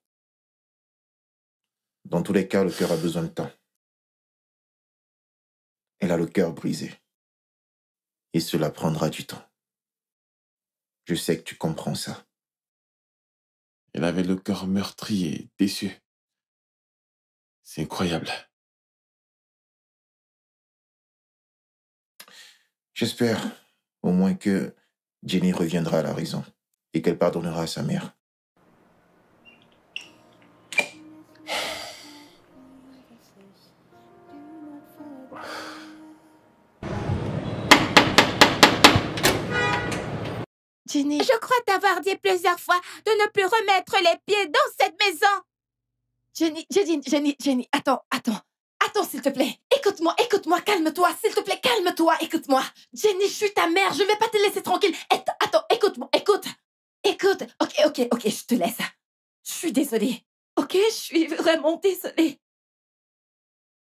Dans tous les cas, le cœur a besoin de temps. Elle a le cœur brisé. Et cela prendra du temps. Je sais que tu comprends ça. Elle avait le cœur meurtri et déçu. C'est incroyable. J'espère au moins que Jenny reviendra à la raison et qu'elle pardonnera à sa mère. Jenny, Je crois t'avoir dit plusieurs fois de ne plus remettre les pieds dans cette maison. Jenny, attends, s'il te plaît. Écoute-moi, calme-toi, s'il te plaît, calme-toi, écoute-moi. Jenny, je suis ta mère, je vais pas te laisser tranquille. Attends, écoute-moi, écoute. Ok, je te laisse. Je suis désolée. Ok, je suis vraiment désolée.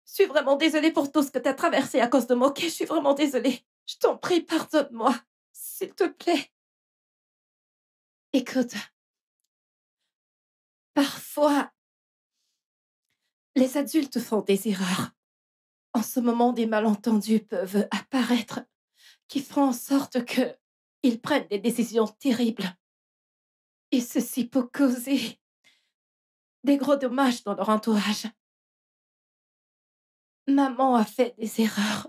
Je suis vraiment désolée pour tout ce que t'as traversé à cause de moi, ok? Je suis vraiment désolée. Je t'en prie, pardonne-moi, s'il te plaît. Écoute, parfois, les adultes font des erreurs. En ce moment, des malentendus peuvent apparaître qui feront en sorte que ils prennent des décisions terribles. Et ceci peut causer des gros dommages dans leur entourage. Maman a fait des erreurs.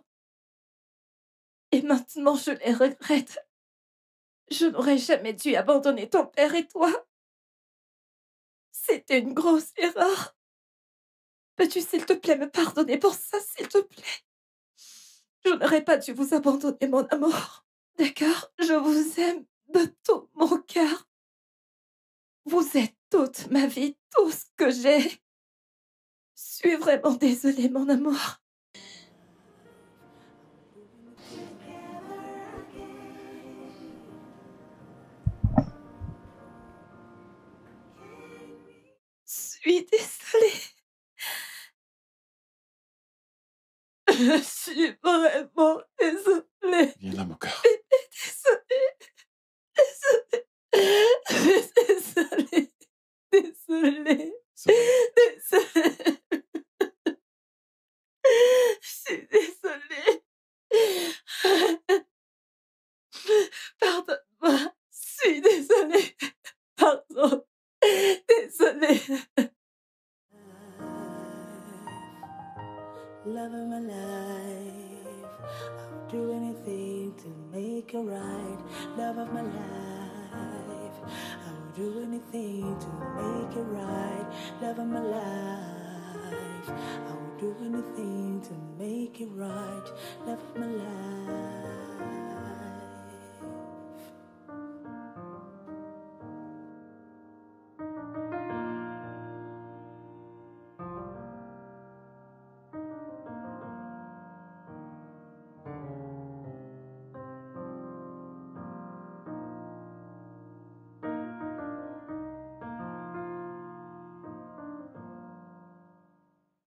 Et maintenant, je les regrette. Je n'aurais jamais dû abandonner ton père et toi. C'était une grosse erreur. Peux-tu, s'il te plaît, me pardonner pour ça, s'il te plaît? Je n'aurais pas dû vous abandonner, mon amour. D'accord? Je vous aime de tout mon cœur. Vous êtes toute ma vie, tout ce que j'ai. Je suis vraiment désolée, mon amour. Je suis désolée. Je suis vraiment désolée. Viens là, mon cœur. Désolée. Ça va. Désolée. Je suis désolée. Pardonne-moi. Je suis désolée. Pardon. Désolée. Love of my life, I'll do anything to make it right. Love of my life, I will do anything to make it right. Love of my life, I will do anything to make it right. Love of my life.